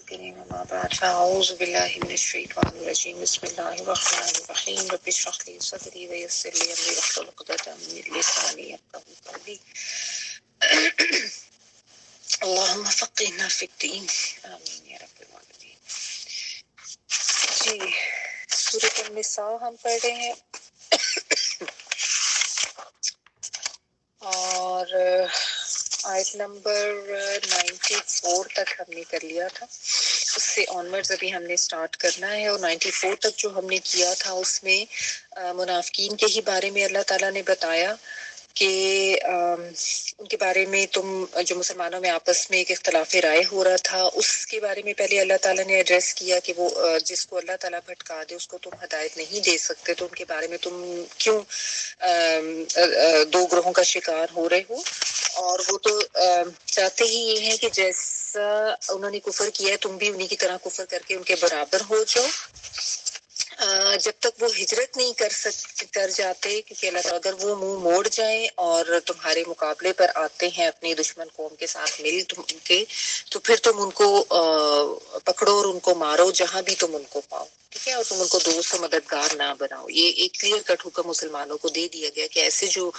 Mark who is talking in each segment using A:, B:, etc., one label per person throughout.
A: أما بعد فأعوذ بالله من الشيطان الرجيم بسم الله الرحمن الرحيم رب اشرح لي صدري ويسر لي أمري واحلل عقدة من لساني يفقهوا قولي اللهم فقهنا في الدين آمين يا رب العالمين. جی سورۃ النساء ہم پڑھ رہے ہیں اور آیت نمبر 94 تک ہم نے کر لیا تھا. اس سے آنورڈز ابھی ہم نے سٹارٹ کرنا ہے اور 94 تک جو ہم نے کیا تھا اس میں منافقین کے ہی بارے میں اللہ تعالیٰ نے بتایا کہ ان کے بارے میں تم جو مسلمانوں میں آپس میں ایک اختلاف رائے ہو رہا تھا اس کے بارے میں پہلے اللہ تعالیٰ نے ایڈریس کیا کہ وہ جس کو اللہ تعالیٰ بھٹکا دے اس کو تم ہدایت نہیں دے سکتے، تو ان کے بارے میں تم کیوں دو گروہوں کا شکار ہو رہے ہو. اور وہ تو چاہتے ہی یہ ہیں کہ جیسا انہوں نے کفر کیا ہے تم بھی انہی کی طرح کفر کر کے ان کے برابر ہو جاؤ. جب تک وہ ہجرت نہیں کر جاتے، کیونکہ اللہ تعالیٰ اگر وہ منہ موڑ جائیں اور تمہارے مقابلے پر آتے ہیں اپنی دشمن قوم کے ساتھ مل کے، تو پھر تم ان کو پکڑو اور ان کو مارو جہاں بھی تم ان کو پاؤ، ٹھیک ہے، اور تم ان کو دوست و مددگار نہ بناؤ. یہ ایک کلیئر کٹ حکم مسلمانوں کو دے دیا گیا کہ ایسے جو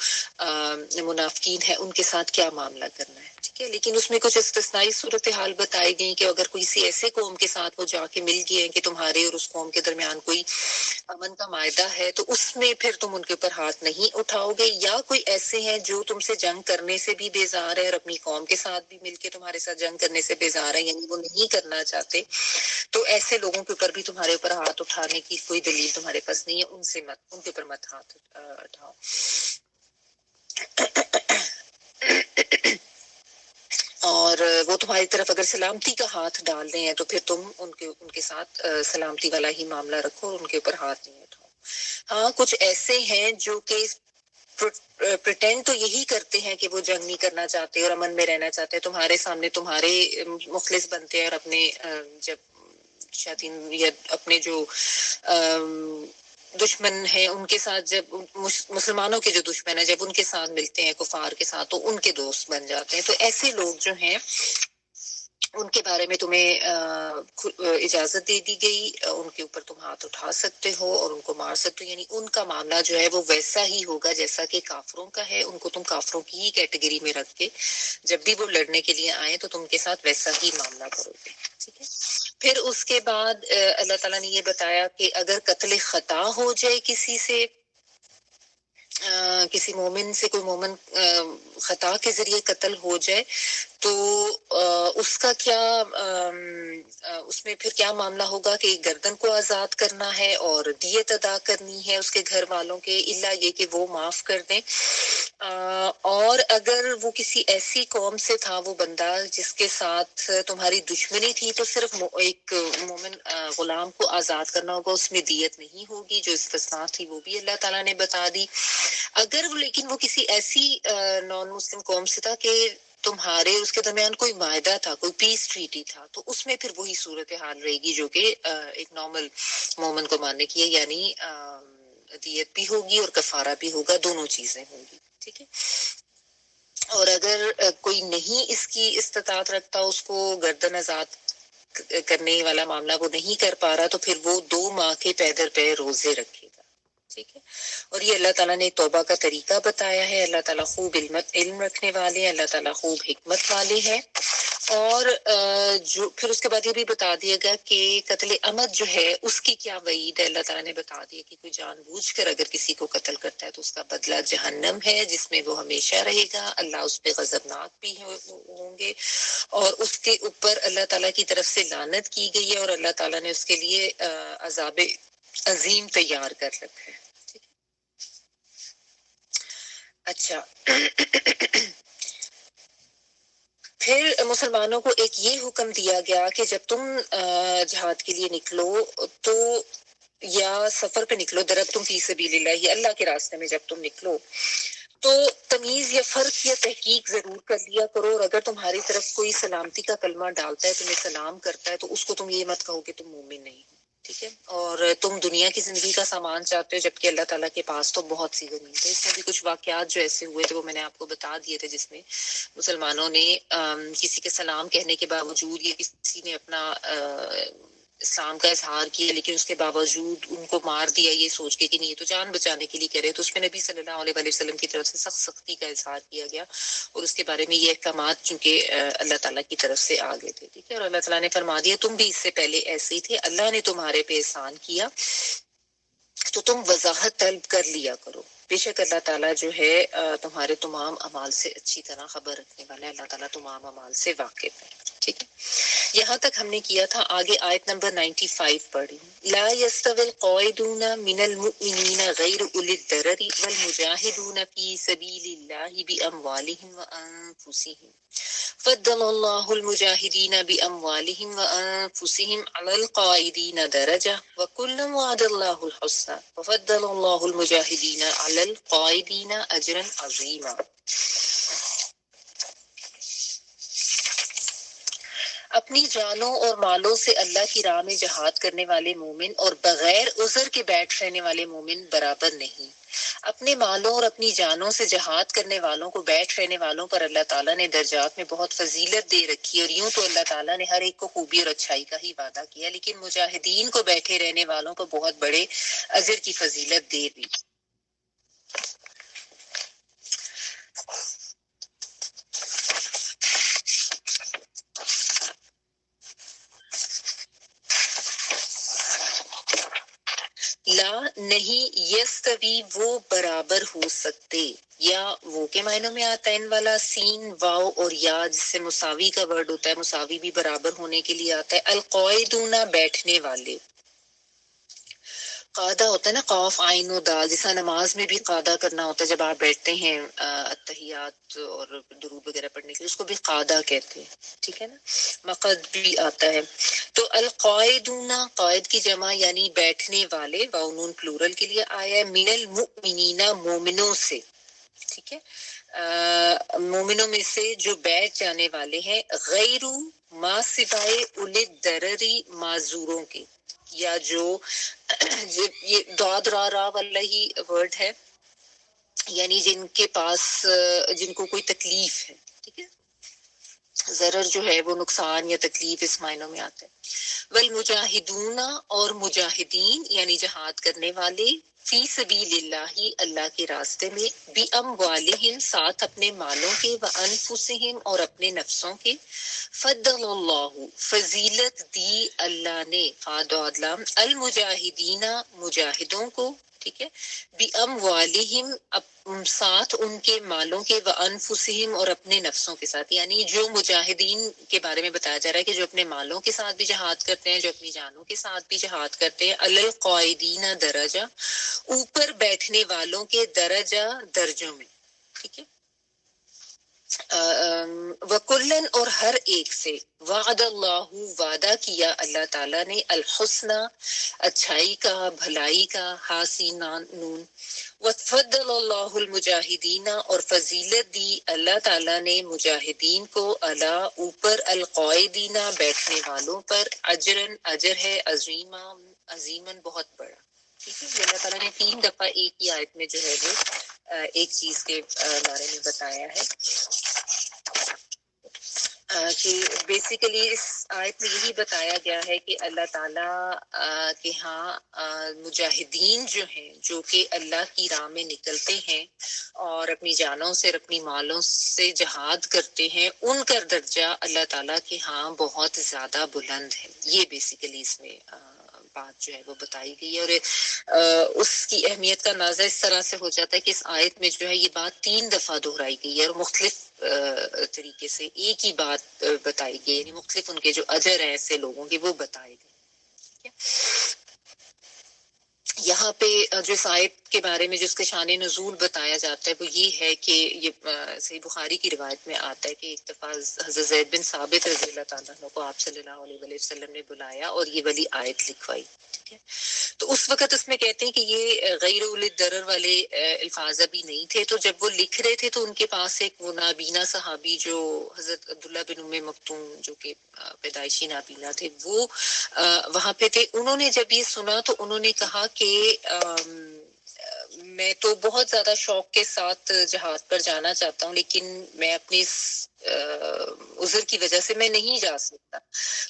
A: منافقین ہیں ان کے ساتھ کیا معاملہ کرنا ہے، ٹھیک ہے. لیکن اس میں کچھ استثنائی صورتحال بتائی گئی کہ اگر کسی ایسے قوم کے ساتھ وہ جا کے مل گئے ہیں کہ تمہارے اور اس قوم کے درمیان کوئی امن کا معاہدہ ہے تو اس میں پھر تم ان کے اوپر ہاتھ نہیں اٹھاؤ گے. یا کوئی ایسے ہیں جو تم سے جنگ کرنے سے بھی بیزار ہے اور اپنی قوم کے ساتھ بھی مل کے تمہارے ساتھ جنگ کرنے سے بیزار ہے، یعنی وہ نہیں کرنا چاہتے، تو ایسے لوگوں کے اوپر بھی تمہارے اوپر ہاتھ اٹھانے کی کوئی دلیل تمہارے پاس نہیں ہے، ان کے اوپر مت ہاتھ اٹھاؤ. اور وہ تمہاری طرف اگر سلامتی کا ہاتھ ڈال رہے ہیں تو پھر تم ان کے ساتھ سلامتی والا ہی معاملہ رکھو اور ان کے اوپر ہاتھ نہیں اٹھاؤ. ہاں کچھ ایسے ہیں جو کہ پریٹینڈ تو یہی کرتے ہیں کہ وہ جنگ نہیں کرنا چاہتے اور امن میں رہنا چاہتے ہیں، تمہارے سامنے تمہارے مخلص بنتے ہیں اور اپنے جب شیاطین یا اپنے جو دشمن ہیں ان کے ساتھ، جب مسلمانوں کے جو دشمن ہیں جب ان کے ساتھ ملتے ہیں کفار کے ساتھ تو ان کے دوست بن جاتے ہیں. تو ایسے لوگ جو ہیں ان کے بارے میں تمہیں اجازت دے دی گئی، ان کے اوپر تم ہاتھ اٹھا سکتے ہو اور ان کو مار سکتے ہو، یعنی ان کا معاملہ جو ہے وہ ویسا ہی ہوگا جیسا کہ کافروں کا ہے. ان کو تم کافروں کی ہی کیٹیگری میں رکھ کے جب بھی وہ لڑنے کے لیے آئیں تو تم کے ساتھ ویسا ہی معاملہ کرو گے، ٹھیک ہے. پھر اس کے بعد اللہ تعالیٰ نے یہ بتایا کہ اگر قتل خطا ہو جائے کسی سے، کسی مومن سے کوئی مومن خطا کے ذریعے قتل ہو جائے تو اس کا کیا اس میں پھر کیا معاملہ ہوگا کہ گردن کو آزاد کرنا ہے اور دیت ادا کرنی ہے اس کے گھر والوں کے، الا یہ کہ وہ معاف کر دیں. اور اگر وہ کسی ایسی قوم سے تھا وہ بندہ جس کے ساتھ تمہاری دشمنی تھی تو صرف ایک مومن غلام کو آزاد کرنا ہوگا، اس میں دیت نہیں ہوگی. جو استثناء تھی وہ بھی اللہ تعالیٰ نے بتا دی. اگر لیکن وہ کسی ایسی نان مسلم قوم سے تھا کہ تمہارے اس کے درمیان کوئی معاہدہ تھا، کوئی پیس ٹریٹی تھا، تو اس میں پھر وہی صورتحال رہے گی جو کہ ایک نارمل مومن کو ماننے کی ہے، یعنی دیت بھی ہوگی اور کفارہ بھی ہوگا، دونوں چیزیں ہوں گی، ٹھیک ہے. اور اگر کوئی نہیں اس کی استطاعت رکھتا، اس کو گردن آزاد کرنے والا معاملہ وہ نہیں کر پا رہا، تو پھر وہ 2 ماہ کے پیدر پہ روزے رکھے گا، ٹھیک ہے. اور یہ اللہ تعالیٰ نے توبہ کا طریقہ بتایا ہے. اللہ تعالیٰ خوب علم رکھنے والے ہیں، اللہ تعالیٰ خوب حکمت والے ہیں. اور جو پھر اس کے بعد یہ بھی بتا دیا گیا کہ قتل عمد جو ہے اس کی کیا وعید ہے. اللہ تعالیٰ نے بتا دیا کہ کوئی جان بوجھ کر اگر کسی کو قتل کرتا ہے تو اس کا بدلہ جہنم ہے جس میں وہ ہمیشہ رہے گا. اللہ اس پہ غضبناک بھی ہوں گے اور اس کے اوپر اللہ تعالیٰ کی طرف سے لعنت کی گئی ہے اور اللہ تعالیٰ نے اس کے لیے عذاب عظیم تیار کر رکھا ہے. اچھا پھر مسلمانوں کو ایک یہ حکم دیا گیا کہ جب تم جہاد کے لیے نکلو تو یا سفر پہ نکلو، ضربتم فی سبیل اللہ، اللہ کے راستے میں جب تم نکلو تو تمیز یا فرق یا تحقیق ضرور کر لیا کرو. اور اگر تمہاری طرف کوئی سلامتی کا کلمہ ڈالتا ہے، تمہیں سلام کرتا ہے، تو اس کو تم یہ مت کہو کہ تم مومن نہیں ہو، ٹھیک ہے، اور تم دنیا کی زندگی کا سامان چاہتے ہو جبکہ اللہ تعالیٰ کے پاس تو بہت سی غنیمت ہے۔ اس میں بھی کچھ واقعات جو ایسے ہوئے تھے وہ میں نے آپ کو بتا دیے تھے، جس میں مسلمانوں نے کسی کے سلام کہنے کے باوجود یا کسی نے اپنا اسلام کا اظہار کیا لیکن اس کے باوجود ان کو مار دیا یہ سوچ کے کہ نہیں یہ تو جان بچانے کے لیے کہہ رہے، تو اس میں نبی صلی اللہ علیہ وسلم کی طرف سے سخت سختی کا اظہار کیا گیا، اور اس کے بارے میں یہ احکامات چونکہ اللہ تعالیٰ کی طرف سے آ گئے تھے، ٹھیک ہے، اور اللہ تعالیٰ نے فرما دیا تم بھی اس سے پہلے ایسے ہی تھے، اللہ نے تمہارے پہ احسان کیا تو تم وضاحت طلب کر لیا کرو، بے شک اللہ تعالیٰ جو ہے تمہارے تمام اعمال سے اچھی طرح خبر رکھنے والا ہے، اللہ تعالیٰ تمام اعمال سے واقف ہے، ٹھیک ہے۔ یہاں تک ہم نے کیا تھا، آگے آیت نمبر 95 پڑھی، لا يستوي القاعدون من المؤمنین غیر اولی الضرر والمجاہدون فی سبیل اللہ باموالہم وانفسہم فضل اللہ المجاہدین باموالہم وانفسہم علی القاعدین درجہ وکلا وعد اللہ الحسنى وفضل اللہ المجاہدین علی القاعدین اجرا عظیما۔ اپنی جانوں اور مالوں سے اللہ کی راہ میں جہاد کرنے والے مومن اور بغیر عذر کے بیٹھ رہنے والے مومن برابر نہیں۔ اپنے مالوں اور اپنی جانوں سے جہاد کرنے والوں کو بیٹھ رہنے والوں پر اللہ تعالیٰ نے درجات میں بہت فضیلت دے رکھی، اور یوں تو اللہ تعالیٰ نے ہر ایک کو خوبی اور اچھائی کا ہی وعدہ کیا، لیکن مجاہدین کو بیٹھے رہنے والوں کو بہت بڑے اجر کی فضیلت دے دی۔ لا نہیں، یستوی وہ برابر ہو سکتے، یا وہ کے معنوں میں آتا ہے ان والا سین واو اور یا، جس سے مساوی کا ورڈ ہوتا ہے، مساوی بھی برابر ہونے کے لیے آتا ہے۔ القاعدون بیٹھنے والے، قاعدہ ہوتا ہے نا، قاف عین و دال، جیسا نماز میں بھی قاعدہ کرنا ہوتا ہے جب آپ بیٹھتے ہیں التحیات اور درود وغیرہ پڑھنے کے لیے، اس کو بھی قاعدہ کہتے ہیں، ٹھیک ہے نا، مقد بھی آتا ہے۔ تو القاعدون قائد کی جمع یعنی بیٹھنے والے، واؤ پلورل کے لیے آیا ہے، من المؤمنین مومنوں سے، ٹھیک ہے، مومنوں میں سے جو بیٹھ جانے والے ہیں، غیر ما سوائے اولِ درری معذوروں کے، یا جو یہ داد را را والا ہی ورڈ ہے، یعنی جن کے پاس جن کو کوئی تکلیف ہے، ٹھیک ہے، ضرر جو ہے وہ نقصان یا تکلیف اس معنوں میں آتا ہے۔ والمجاہدون اور مجاہدین یعنی جہاد کرنے والے، فی سبیل اللہ اللہ کے راستے میں، باموالہم ساتھ اپنے مالوں کے، وانفسہم اور اپنے نفسوں کے، فضل اللہ فضیلت دی اللہ نے، فاد و لام، المجاہدین مجاہدوں کو، ٹھیک ہے، باموالہم ساتھ ان کے مالوں کے، وانفسہم اور اپنے نفسوں کے ساتھ، یعنی جو مجاہدین کے بارے میں بتایا جا رہا ہے کہ جو اپنے مالوں کے ساتھ بھی جہاد کرتے ہیں، جو اپنی جانوں کے ساتھ بھی جہاد کرتے ہیں، علی القاعدین درجہ، اوپر بیٹھنے والوں کے درجہ درجوں میں، ٹھیک ہے، وکلن اور ہر ایک سے، وعد اللہ وعدہ کیا اللہ تعالیٰ نے، الحسنى اچھائی کا، بھلائی کا، حاسینان نون، وفضل اللہ المجاہدین اور فضیلت دی اللہ تعالیٰ نے مجاہدین کو، علی اوپر، القاعدین بیٹھنے والوں پر، اجرن اجر ہے، عظیما عظیمن بہت بڑا، ٹھیک ہے، اللہ تعالیٰ نے 3 دفعہ ایک ہی آیت میں جو ہے وہ ایک چیز کے بارے میں بتایا ہے، کہ بیسیکلی اس آیت میں یہی بتایا گیا ہے کہ اللہ تعالیٰ کے ہاں مجاہدین جو ہیں، جو کہ اللہ کی راہ میں نکلتے ہیں اور اپنی جانوں سے اور اپنی مالوں سے جہاد کرتے ہیں، ان کا درجہ اللہ تعالیٰ کے ہاں بہت زیادہ بلند ہے۔ یہ بیسیکلی اس میں بات جو ہے وہ بتائی گئی ہے، اور اس کی اہمیت کا اندازہ اس طرح سے ہو جاتا ہے کہ اس آیت میں جو ہے یہ بات 3 دفعہ دہرائی گئی ہے، اور مختلف طریقے سے ایک ہی بات بتائی گئی، یعنی مختلف ان کے جو اجر ہیں ایسے لوگوں کے وہ بتائے گئے، ٹھیک ہے۔ یہاں پہ جو اس آیت کے بارے میں جو اس کے شان نزول بتایا جاتا ہے وہ یہ ہے کہ یہ صحیح بخاری کی روایت میں آتا ہے کہ ایک دفعہ حضرت زید بن ثابت رضی اللہ تعالیٰ عنہ کو آپ صلی اللہ علیہ وسلم نے بلایا اور یہ والی آیت لکھوائی. ٹھیک ہے. تو اس وقت اس میں کہتے ہیں کہ یہ غیر اولی الضرر والے الفاظ ابھی نہیں تھے. تو جب وہ لکھ رہے تھے تو ان کے پاس ایک وہ نابینا صحابی جو حضرت عبداللہ بن ام مکتوم جو کہ پیدائشی نابینا تھے وہ وہاں پہ تھے. انہوں نے جب یہ سنا تو انہوں نے کہا کہ میں تو بہت زیادہ شوق کے ساتھ جہاد پر جانا چاہتا ہوں لیکن میں اپنی اس عذر کی وجہ سے میں نہیں جا سکتا.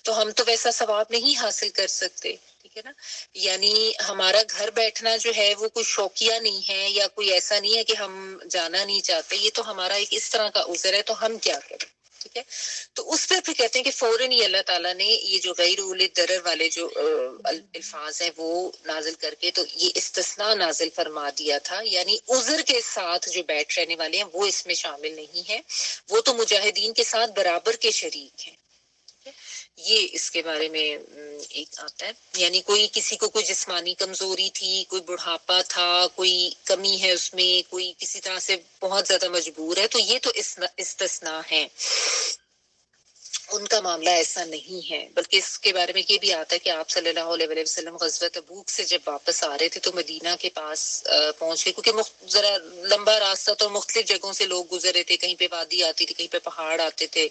A: تو ہم تو ویسا ثواب نہیں حاصل کر سکتے. ٹھیک ہے نا. یعنی ہمارا گھر بیٹھنا جو ہے وہ کوئی شوقیہ نہیں ہے یا کوئی ایسا نہیں ہے کہ ہم جانا نہیں چاہتے. یہ تو ہمارا ایک اس طرح کا عذر ہے. تو ہم کیا کریں. ٹھیک ہے. تو اس پہ پھر کہتے ہیں کہ فوراً ہی اللہ تعالیٰ نے یہ جو غیر اولی الضرر والے جو الفاظ ہیں وہ نازل کر کے تو یہ استثناء نازل فرما دیا تھا. یعنی عذر کے ساتھ جو بیٹھ رہنے والے ہیں وہ اس میں شامل نہیں ہیں. وہ تو مجاہدین کے ساتھ برابر کے شریک ہیں. یہ اس کے بارے میں ایک آتا ہے. یعنی کوئی کسی کو کوئی جسمانی کمزوری تھی, کوئی بڑھاپا تھا, کوئی کمی ہے اس میں, کوئی کسی طرح سے بہت زیادہ مجبور ہے, تو یہ تو استثناء ہے. ان کا معاملہ ایسا نہیں ہے. بلکہ اس کے بارے میں یہ بھی آتا ہے کہ آپ صلی اللہ علیہ وسلم غزوہ تبوک سے جب واپس آ رہے تھے تو مدینہ کے پاس پہنچ گئے, کیونکہ ذرا لمبا راستہ تو مختلف جگہوں سے لوگ گزرے تھے. کہیں پہ وادی آتی تھی, کہیں پہ پہاڑ آتے تھے,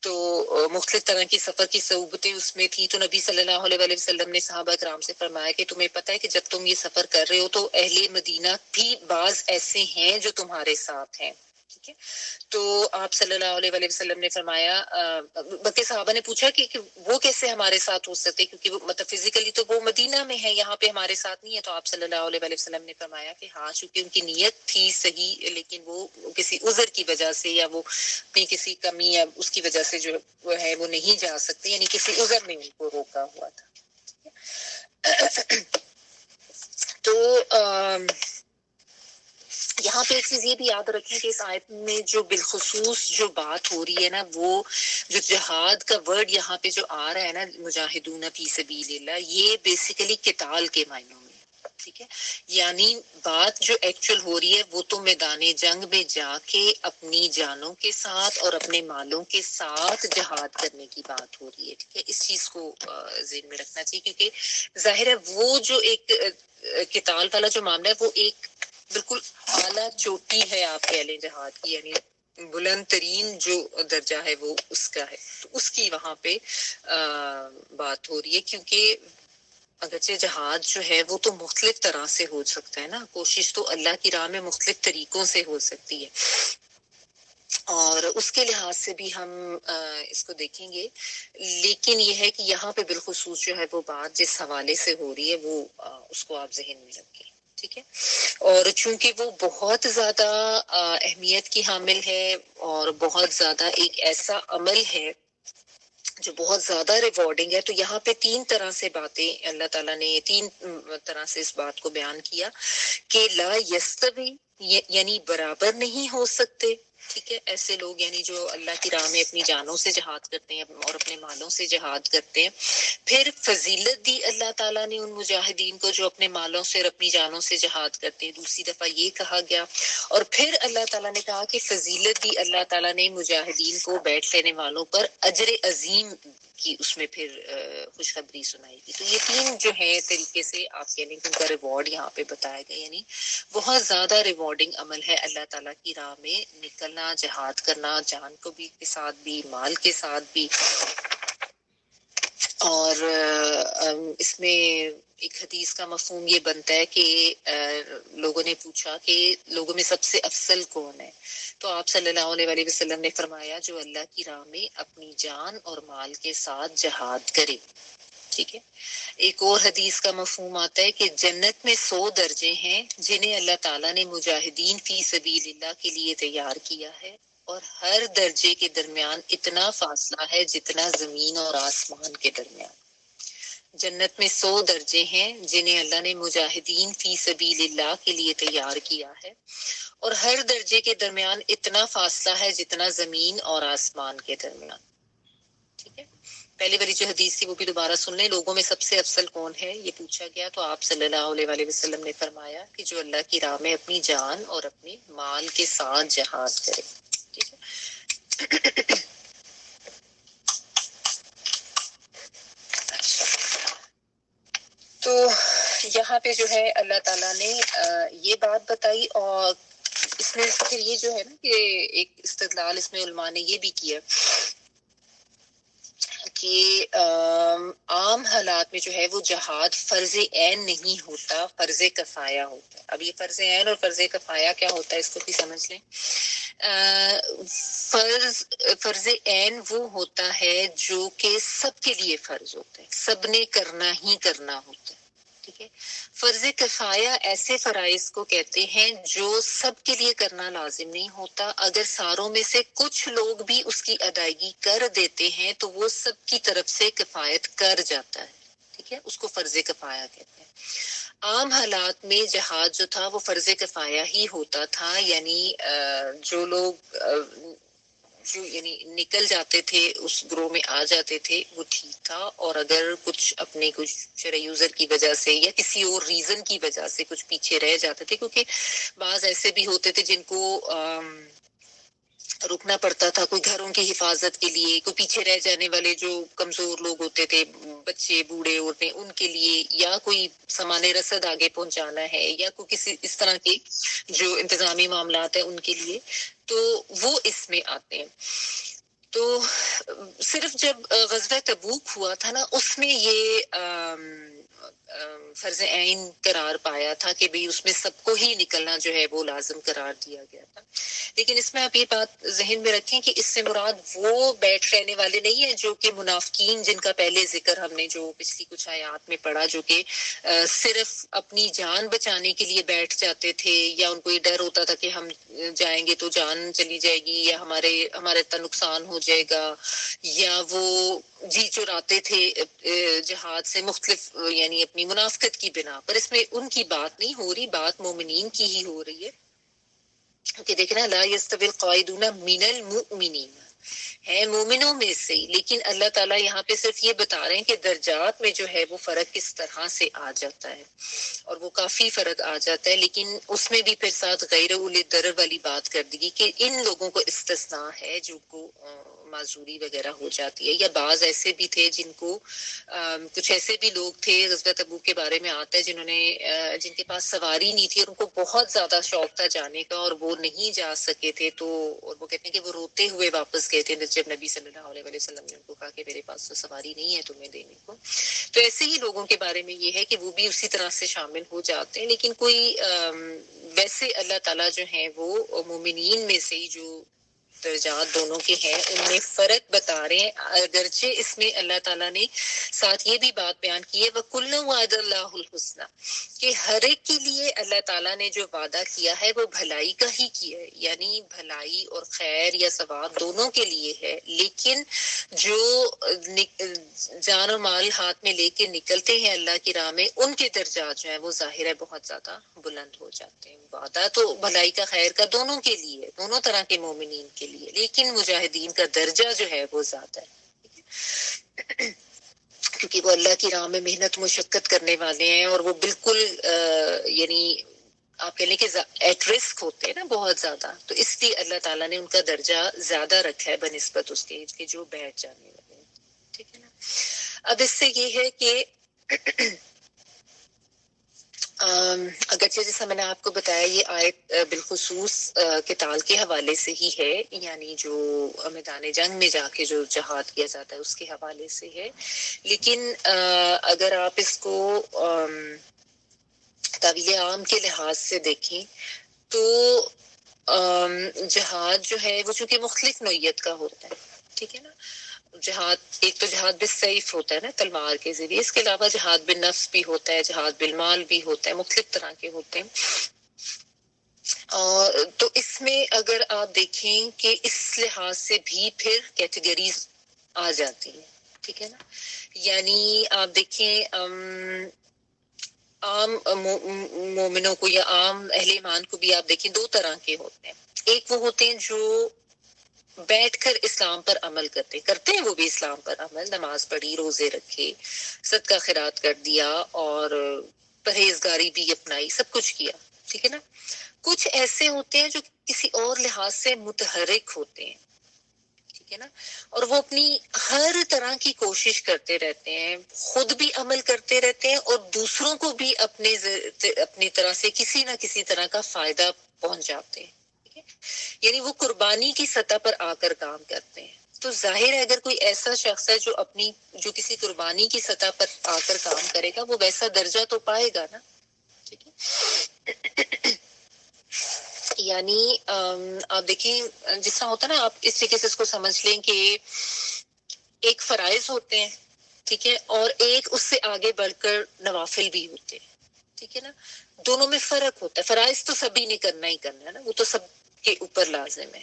A: تو مختلف طرح کی سفر کی صعوبتیں اس میں تھی. تو نبی صلی اللہ علیہ وسلم نے صحابہ کرام سے فرمایا کہ تمہیں پتہ ہے کہ جب تم یہ سفر کر رہے ہو تو اہل مدینہ بھی بعض ایسے ہیں جو تمہارے ساتھ ہیں. ٹھیک ہے. تو آپ صلی اللہ علیہ وسلم نے فرمایا, بلکہ صحابہ نے پوچھا کہ وہ کیسے ہمارے ساتھ ہو سکتے, کیونکہ وہ مطلب فزیکلی تو وہ مدینہ میں ہے, یہاں پہ ہمارے ساتھ نہیں ہے. تو آپ صلی اللہ علیہ وسلم نے فرمایا کہ ہاں, چونکہ ان کی نیت تھی صحیح لیکن وہ کسی عذر کی وجہ سے یا وہ اپنی کسی کمی یا اس کی وجہ سے جو وہ ہے وہ نہیں جا سکتے, یعنی کسی عذر نے ان کو روکا ہوا تھا. تو یہاں پہ ایک چیز یہ بھی یاد رکھیں کہ اس آیت میں جو بالخصوص جو بات ہو رہی ہے نا, وہ جو جہاد کا ورڈ یہاں پہ جو آ رہا ہے نا, مجاہدون فی سبیل اللہ, یہ بیسیکلی قتال کے معنوں میں. ٹھیک ہے. یعنی بات جو ایکچوئل ہو رہی ہے وہ تو میدان جنگ میں جا کے اپنی جانوں کے ساتھ اور اپنے مالوں کے ساتھ جہاد کرنے کی بات ہو رہی ہے. ٹھیک ہے. اس چیز کو ذہن میں رکھنا چاہیے, کیونکہ ظاہر ہے وہ جو ایک قتال والا جو معاملہ ہے وہ ایک بالکل اعلیٰ چوٹی ہے آپ کہہ لیں جہاد کی, یعنی بلند ترین جو درجہ ہے وہ اس کا ہے. تو اس کی وہاں پہ بات ہو رہی ہے, کیونکہ اگرچہ جہاد جو ہے وہ تو مختلف طرح سے ہو سکتا ہے نا, کوشش تو اللہ کی راہ میں مختلف طریقوں سے ہو سکتی ہے, اور اس کے لحاظ سے بھی ہم اس کو دیکھیں گے. لیکن یہ ہے کہ یہاں پہ بالخصوص جو ہے وہ بات جس حوالے سے ہو رہی ہے وہ اس کو آپ ذہن میں رکھیں. ٹھیک ہے. اور چونکہ وہ بہت زیادہ اہمیت کی حامل ہے اور بہت زیادہ ایک ایسا عمل ہے جو بہت زیادہ ریوارڈنگ ہے, تو یہاں پہ تین طرح سے باتیں اللہ تعالیٰ نے تین طرح سے اس بات کو بیان کیا کہ لا یستوی, یعنی برابر نہیں ہو سکتے. ٹھیک ہے. ایسے لوگ یعنی جو اللہ کی راہ میں اپنی جانوں سے جہاد کرتے ہیں اور اپنے مالوں سے جہاد کرتے ہیں. پھر فضیلت دی اللہ تعالیٰ نے ان مجاہدین کو جو اپنے مالوں سے اور اپنی جانوں سے جہاد کرتے ہیں. دوسری دفعہ یہ کہا گیا, اور پھر اللہ تعالیٰ نے کہا کہ فضیلت دی اللہ تعالیٰ نے مجاہدین کو بیٹھ لینے والوں پر اجر عظیم کی اس میں پھر خوشخبری سنائی گی. تو یہ تین جو ہے طریقے سے آپ کہہ لیں کہ ان کا ریوارڈ یہاں پہ بتایا گیا, یعنی بہت زیادہ ریوارڈنگ عمل ہے اللہ تعالیٰ کی راہ میں نکلنا, جہاد کرنا, جان کو بھی کے ساتھ بھی, مال کے ساتھ بھی. اور اس میں ایک حدیث کا مفہوم یہ بنتا ہے کہ لوگوں نے پوچھا کہ لوگوں میں سب سے افضل کون ہے, تو آپ صلی اللہ علیہ وسلم نے فرمایا جو اللہ کی راہ میں اپنی جان اور مال کے ساتھ جہاد کرے. ٹھیک ہے. ایک اور حدیث کا مفہوم آتا ہے کہ جنت میں 100 درجے ہیں جنہیں اللہ تعالیٰ نے مجاہدین فی سبیل اللہ کے لیے تیار کیا ہے, اور ہر درجے کے درمیان اتنا فاصلہ ہے جتنا زمین اور آسمان کے درمیان. جنت میں 100 درجے ہیں جنہیں اللہ نے مجاہدین فی سبیل اللہ کے لیے تیار کیا ہے, اور ہر درجے کے درمیان اتنا فاصلہ ہے جتنا زمین اور آسمان کے درمیان. ٹھیک ہے. پہلی والی جو حدیث تھی وہ بھی دوبارہ سن لیں. لوگوں میں سب سے افضل کون ہے یہ پوچھا گیا تو آپ صلی اللہ علیہ وسلم نے فرمایا کہ جو اللہ کی راہ میں اپنی جان اور اپنے مال کے ساتھ جہاد کرے. ٹھیک ہے. تو یہاں پہ جو ہے اللہ تعالیٰ نے یہ بات بتائی. اور اس میں پھر یہ جو ہے نا کہ ایک استدلال اس میں علماء نے یہ بھی کیا کہ عام حالات میں جو ہے وہ جہاد فرض عین نہیں ہوتا, فرض کفایہ ہوتا ہے. اب یہ فرض عین اور فرض کفایہ کیا ہوتا ہے اس کو بھی سمجھ لیں. فرض عین وہ ہوتا ہے جو کہ سب کے لیے فرض ہوتا ہے, سب نے کرنا ہی کرنا ہوتا ہے. ٹھیک ہے. فرض کفایہ ایسے فرائض کو کہتے ہیں جو سب کے لیے کرنا لازم نہیں ہوتا, اگر ساروں میں سے کچھ لوگ بھی اس کی ادائیگی کر دیتے ہیں تو وہ سب کی طرف سے کفایت کر جاتا ہے. ٹھیک ہے, اس کو فرض کفایہ کہتے ہیں. عام حالات میں جہاد جو تھا وہ فرض کفایہ ہی ہوتا تھا, یعنی جو لوگ جو یعنی نکل جاتے تھے اس گروہ میں آ جاتے تھے وہ ٹھیک تھا, اور اگر کچھ اپنے کچھ شرعی عذر کی وجہ سے یا کسی اور ریزن کی وجہ سے کچھ پیچھے رہ جاتے تھے, کیونکہ بعض ایسے بھی ہوتے تھے جن کو رکنا پڑتا تھا, کوئی گھروں کی حفاظت کے لیے, کوئی پیچھے رہ جانے والے جو کمزور لوگ ہوتے تھے, بچے بوڑھے عورتیں, ان کے لیے, یا کوئی سامان رسد آگے پہنچانا ہے, یا کوئی کسی اس طرح کے جو انتظامی معاملات ہیں ان کے لیے, تو وہ اس میں آتے ہیں. تو صرف جب غزوہ تبوک ہوا تھا نا اس میں یہ فرض عین قرار پایا تھا کہ بھئی اس میں سب کو ہی نکلنا جو ہے وہ لازم قرار دیا گیا تھا. لیکن اس میں آپ یہ بات ذہن میں رکھیں کہ اس سے مراد وہ بیٹھ رہنے والے نہیں ہیں جو کہ منافقین, جن کا پہلے ذکر ہم نے جو پچھلی کچھ آیات میں پڑھا, جو کہ صرف اپنی جان بچانے کے لیے بیٹھ جاتے تھے, یا ان کو یہ ڈر ہوتا تھا کہ ہم جائیں گے تو جان چلی جائے گی, یا ہمارے اتنا نقصان ہو جائے گا, یا وہ جی چراتے تھے جہاد سے مختلف یعنی اپنی منافقت کی بنا پر. اس میں ان کی بات نہیں ہو رہی, بات مومنین کی ہی ہو رہی ہے. کہ دیکھنا لا یستوی القاعدون من المؤمنین ہے مومنوں میں سے, لیکن اللہ تعالیٰ یہاں پہ صرف یہ بتا رہے ہیں کہ درجات میں جو ہے وہ فرق کس طرح سے آ جاتا ہے, اور وہ کافی فرق آ جاتا ہے. لیکن اس میں بھی پھر ساتھ غیر اولی ضرر والی بات کر دی گئی کہ ان لوگوں کو استثناء ہے جو کو معذوری وغیرہ ہو جاتی ہے, یا بعض ایسے بھی تھے جن کو کچھ ایسے بھی لوگ تھے غزوہ تبوک کے بارے میں آتا ہے جنہوں نے جن کے پاس سواری نہیں تھی اور ان کو بہت زیادہ شوق تھا جانے کا اور وہ نہیں جا سکے تھے, تو اور وہ کہتے ہیں کہ وہ روتے ہوئے واپس گئے تھے جب نبی صلی اللہ علیہ وسلم نے ان کو کہا کہ میرے پاس تو سواری نہیں ہے تمہیں دینے کو. تو ایسے ہی لوگوں کے بارے میں یہ ہے کہ وہ بھی اسی طرح سے شامل ہو جاتے ہیں, لیکن کوئی ویسے اللہ تعالیٰ جو ہیں وہ مومنین میں سے ہی جو درجات دونوں کے ہیں ان میں فرق بتا رہے ہیں, اگرچہ اس میں اللہ تعالیٰ نے ساتھ یہ بھی بات بیان کی ہے وَكُلًّا وَعَدَ اللَّهُ الْحُسْنَى کہ ہر ایک کے لیے اللہ تعالیٰ نے جو وعدہ کیا ہے وہ بھلائی کا ہی کیا ہے, یعنی بھلائی اور خیر یا ثواب دونوں کے لیے ہے. لیکن جو جان و مال ہاتھ میں لے کے نکلتے ہیں اللہ کی راہ میں ان کے درجات جو ہیں وہ ظاہر ہے بہت زیادہ بلند ہو جاتے ہیں. وعدہ تو بھلائی کا خیر کا دونوں کے لیے, دونوں طرح کے مومنین کے لیے, لیکن مجاہدین کا درجہ جو ہے وہ زیادہ ہے کیونکہ وہ اللہ کی راہ میں محنت مشقت کرنے والے ہیں, اور وہ بالکل یعنی آپ کہہ لیں کہ ایٹ رسک ہوتے ہیں نا بہت زیادہ, تو اس لیے اللہ تعالیٰ نے ان کا درجہ زیادہ رکھا ہے بنسبت اس کے جو بیٹھ جانے والے ہیں. ٹھیک ہے نا. اب اس سے یہ ہے کہ اگرچہ جیسا میں نے آپ کو بتایا یہ آیت بالخصوص قتال کے حوالے سے ہی ہے, یعنی جو میدان جنگ میں جا کے جو جہاد کیا جاتا ہے اس کے حوالے سے ہے, لیکن اگر آپ اس کو تعویل عام کے لحاظ سے دیکھیں تو جہاد جو ہے وہ چونکہ مختلف نوعیت کا ہوتا ہے. ٹھیک ہے نا. جہاد ایک تو جہاد بالسیف ہوتا ہے نا تلوار کے ذریعے, اس کے علاوہ جہاد بالنفس بھی ہوتا ہے, جہاد بالمال بھی ہوتا ہے, مختلف طرح کے ہوتے ہیں. تو اس میں اگر آپ دیکھیں کہ اس لحاظ سے بھی پھر کیٹیگریز آ جاتی ہیں. ٹھیک ہے نا. یعنی آپ دیکھیں عام مومنوں کو یا عام اہل ایمان کو بھی آپ دیکھیں دو طرح کے ہوتے ہیں. ایک وہ ہوتے ہیں جو بیٹھ کر اسلام پر عمل کرتے ہیں وہ بھی اسلام پر عمل، نماز پڑھی، روزے رکھے، صدقہ خیرات کر دیا اور پرہیزگاری بھی اپنائی، سب کچھ کیا، ٹھیک ہے نا. کچھ ایسے ہوتے ہیں جو کسی اور لحاظ سے متحرک ہوتے ہیں، ٹھیک ہے نا، اور وہ اپنی ہر طرح کی کوشش کرتے رہتے ہیں، خود بھی عمل کرتے رہتے ہیں اور دوسروں کو بھی اپنی طرح سے کسی نہ کسی طرح کا فائدہ پہنچاتے ہیں، ٹھیک ہے. یعنی وہ قربانی کی سطح پر آ کر کام کرتے ہیں. تو ظاہر ہے اگر کوئی ایسا شخص ہے جو کسی قربانی کی سطح پر آ کر کام کرے گا، وہ ویسا درجہ تو پائے گا نا، ٹھیک ہے. یعنی آپ دیکھیں جس طرح ہوتا ہے نا، آپ اس طریقے سے اس کو سمجھ لیں کہ ایک فرائض ہوتے ہیں، ٹھیک ہے، اور ایک اس سے آگے بڑھ کر نوافل بھی ہوتے ہیں، ٹھیک ہے نا. دونوں میں فرق ہوتا ہے. فرائض تو سبھی نے کرنا ہی کرنا ہے نا، وہ تو سب کے اوپر لازم ہے.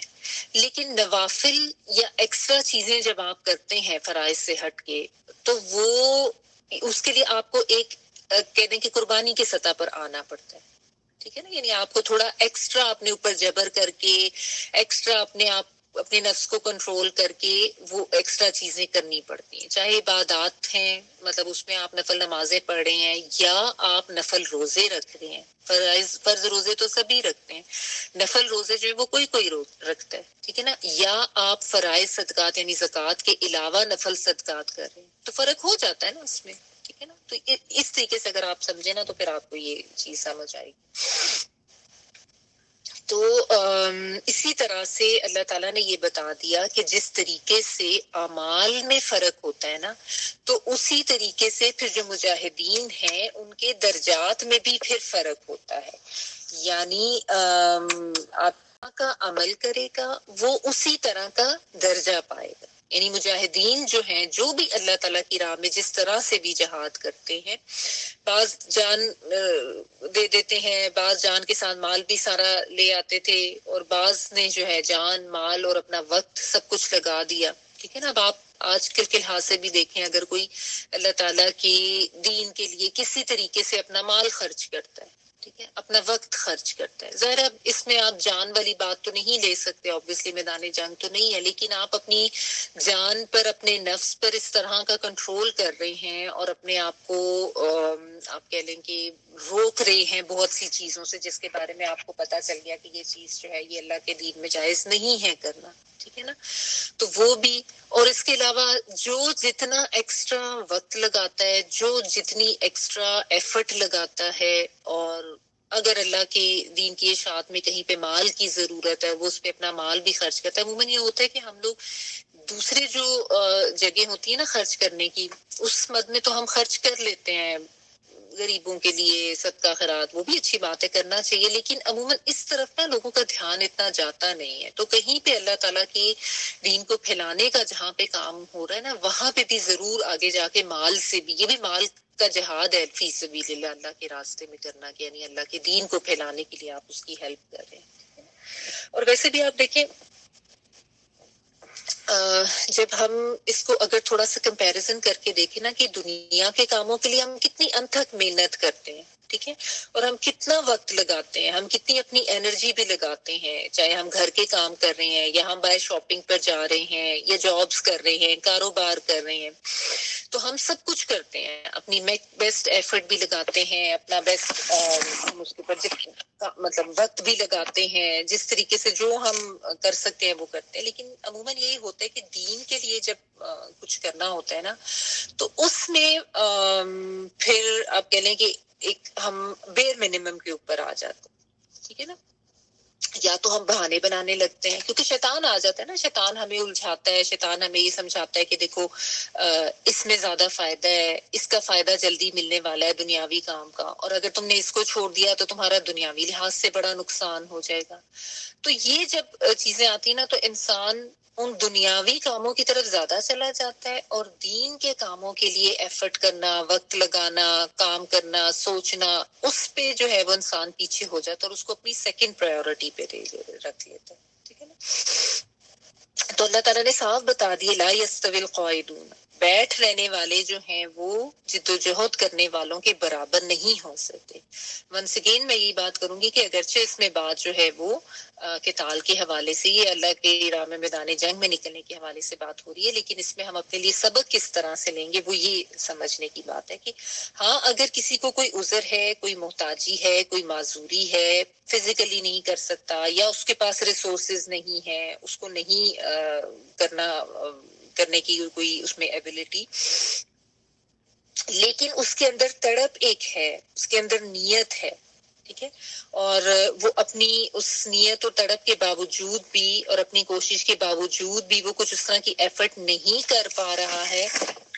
A: لیکن نوافل یا ایکسٹرا چیزیں جب آپ کرتے ہیں فرائض سے ہٹ کے، تو وہ اس کے لیے آپ کو ایک کہہ دیں کہ قربانی کی سطح پر آنا پڑتا ہے، ٹھیک ہے نا. یعنی آپ کو تھوڑا ایکسٹرا اپنے اوپر جبر کر کے، ایکسٹرا اپنے نفس کو کنٹرول کر کے وہ ایکسٹرا چیزیں کرنی پڑتی ہیں. چاہے عبادات ہیں، مطلب اس میں آپ نفل نمازیں پڑھ رہے ہیں، یا آپ نفل روزے رکھ رہے ہیں. فرض روزے تو سبھی رکھتے ہیں، نفل روزے جو ہے وہ کوئی رکھتا ہے، ٹھیک ہے نا. یا آپ فرائض صدقات یعنی زکوٰۃ کے علاوہ نفل صدقات کر رہے ہیں، تو فرق ہو جاتا ہے نا اس میں، ٹھیک ہے نا. تو اس طریقے سے اگر آپ سمجھیں نا تو پھر آپ کو یہ چیز سمجھ آئے گی. تو اسی طرح سے اللہ تعالیٰ نے یہ بتا دیا کہ جس طریقے سے اعمال میں فرق ہوتا ہے نا، تو اسی طریقے سے پھر جو مجاہدین ہیں ان کے درجات میں بھی پھر فرق ہوتا ہے. یعنی آپ کا عمل کرے گا وہ اسی طرح کا درجہ پائے گا. یعنی مجاہدین جو ہیں، جو بھی اللہ تعالیٰ کی راہ میں جس طرح سے بھی جہاد کرتے ہیں، بعض جان دے دیتے ہیں، بعض جان کے ساتھ مال بھی سارا لے آتے تھے، اور بعض نے جو ہے جان، مال اور اپنا وقت سب کچھ لگا دیا، ٹھیک ہے نا. اب آپ آج کل کے لحاظ سے بھی دیکھیں، اگر کوئی اللہ تعالیٰ کی دین کے لیے کسی طریقے سے اپنا مال خرچ کرتا ہے، ٹھیک ہے، اپنا وقت خرچ کرتا ہے، ظاہر اب اس میں آپ جان والی بات تو نہیں لے سکتے، اوبویسلی میدان جنگ تو نہیں ہے، لیکن آپ اپنی جان پر، اپنے نفس پر اس طرح کا کنٹرول کر رہے ہیں اور اپنے آپ کو آپ کہہ لیں کہ روک رہے ہیں بہت سی چیزوں سے، جس کے بارے میں آپ کو پتا چل گیا کہ یہ چیز جو ہے یہ اللہ کے دین میں جائز نہیں ہے کرنا، ٹھیک ہے نا. تو وہ بھی، اور اس کے علاوہ جو جتنا ایکسٹرا وقت لگاتا ہے، جو جتنی ایکسٹرا ایفرٹ لگاتا ہے، اور اگر اللہ کے دین کی اشاعت میں کہیں پہ مال کی ضرورت ہے، وہ اس پہ اپنا مال بھی خرچ کرتا ہے. عموماً یہ ہوتا ہے کہ ہم لوگ دوسرے جو جگہ ہوتی ہے نا خرچ کرنے کی، اس مد میں تو ہم خرچ کر لیتے ہیں غریبوں کے لیے، صدقہ خیرات، وہ بھی اچھی بات ہے، کرنا چاہیے، لیکن عموماً اس طرف نا لوگوں کا دھیان اتنا جاتا نہیں ہے. تو کہیں پہ اللہ تعالیٰ کی دین کو پھیلانے کا جہاں پہ کام ہو رہا ہے نا، وہاں پہ بھی ضرور آگے جا کے مال سے بھی، یہ بھی مال کا جہاد ہے فی سبیل اللہ، اللہ کے راستے میں کرنا، کہ یعنی اللہ کے دین کو پھیلانے کے لیے آپ اس کی ہیلپ کر رہے ہیں. اور ویسے بھی آپ دیکھیں، جب ہم اس کو اگر تھوڑا سا کمپیریزن کر کے دیکھیں نا، کہ دنیا کے کاموں کے لیے ہم کتنی انتھک محنت کرتے ہیں، ٹھیک ہے، اور ہم کتنا وقت لگاتے ہیں، ہم کتنی اپنی انرجی بھی لگاتے ہیں، چاہے ہم گھر کے کام کر رہے ہیں، یا ہم باہر شاپنگ پر جا رہے ہیں، یا جابس کر رہے ہیں، کاروبار کر رہے ہیں، تو ہم سب کچھ کرتے ہیں، اپنی بیسٹ ایفرٹ بھی لگاتے ہیں، اپنا بیسٹ اس کے اوپر مطلب وقت بھی لگاتے ہیں، جس طریقے سے جو ہم کر سکتے ہیں وہ کرتے ہیں. لیکن عموماً یہی ہوتا ہے کہ دین کے لیے جب کچھ کرنا ہوتا ہے نا، تو اس میں پھر آپ کہہ لیں کہ ایک ہم بیر منیمم کے اوپر آ جاتے ہیں، ٹھیک ہے نا. یا تو ہم بہانے بنانے لگتے ہیں، کیونکہ شیطان آ جاتا ہے نا، شیطان ہمیں الجھاتا ہے، شیطان ہمیں یہ سمجھاتا ہے کہ دیکھو اس میں زیادہ فائدہ ہے، اس کا فائدہ جلدی ملنے والا ہے دنیاوی کام کا، اور اگر تم نے اس کو چھوڑ دیا تو تمہارا دنیاوی لحاظ سے بڑا نقصان ہو جائے گا. تو یہ جب چیزیں آتی نا، تو انسان ان دنیاوی کاموں کی طرف زیادہ چلا جاتا ہے، اور دین کے کاموں کے لیے ایفرٹ کرنا، وقت لگانا، کام کرنا، سوچنا، اس پہ جو ہے وہ انسان پیچھے ہو جاتا ہے، اور اس کو اپنی سیکنڈ پرائیورٹی پہ رکھ لیتا ہے، ٹھیک ہے نا. تو اللہ تعالیٰ نے صاف بتا دیے، لا یستوی القاعدون، بیٹھ رہنے والے جو ہیں وہ جدوجہد کرنے والوں کے برابر نہیں ہو سکتے. ونس اگین میں یہ بات کروں گی کہ اگرچہ اس میں بات جو ہے وہ قتال کے حوالے سے یہ اللہ کے راہ میں میدان جنگ میں نکلنے کے حوالے سے بات ہو رہی ہے، لیکن اس میں ہم اپنے لیے سبق کس طرح سے لیں گے وہ یہ سمجھنے کی بات ہے کہ ہاں اگر کسی کو کوئی عذر ہے، کوئی محتاجی ہے، کوئی معذوری ہے، فزیکلی نہیں کر سکتا یا اس کے پاس ریسورسز نہیں ہے، اس کو نہیں کرنے کی کوئی اس میں ایبلٹی، لیکن اس کے اندر تڑپ ایک ہے، اس کے اندر نیت ہے، ٹھیک ہے، اور وہ اپنی اس نیت اور تڑپ کے باوجود بھی اور اپنی کوشش کے باوجود بھی وہ کچھ اس طرح کی ایفرٹ نہیں کر پا رہا ہے،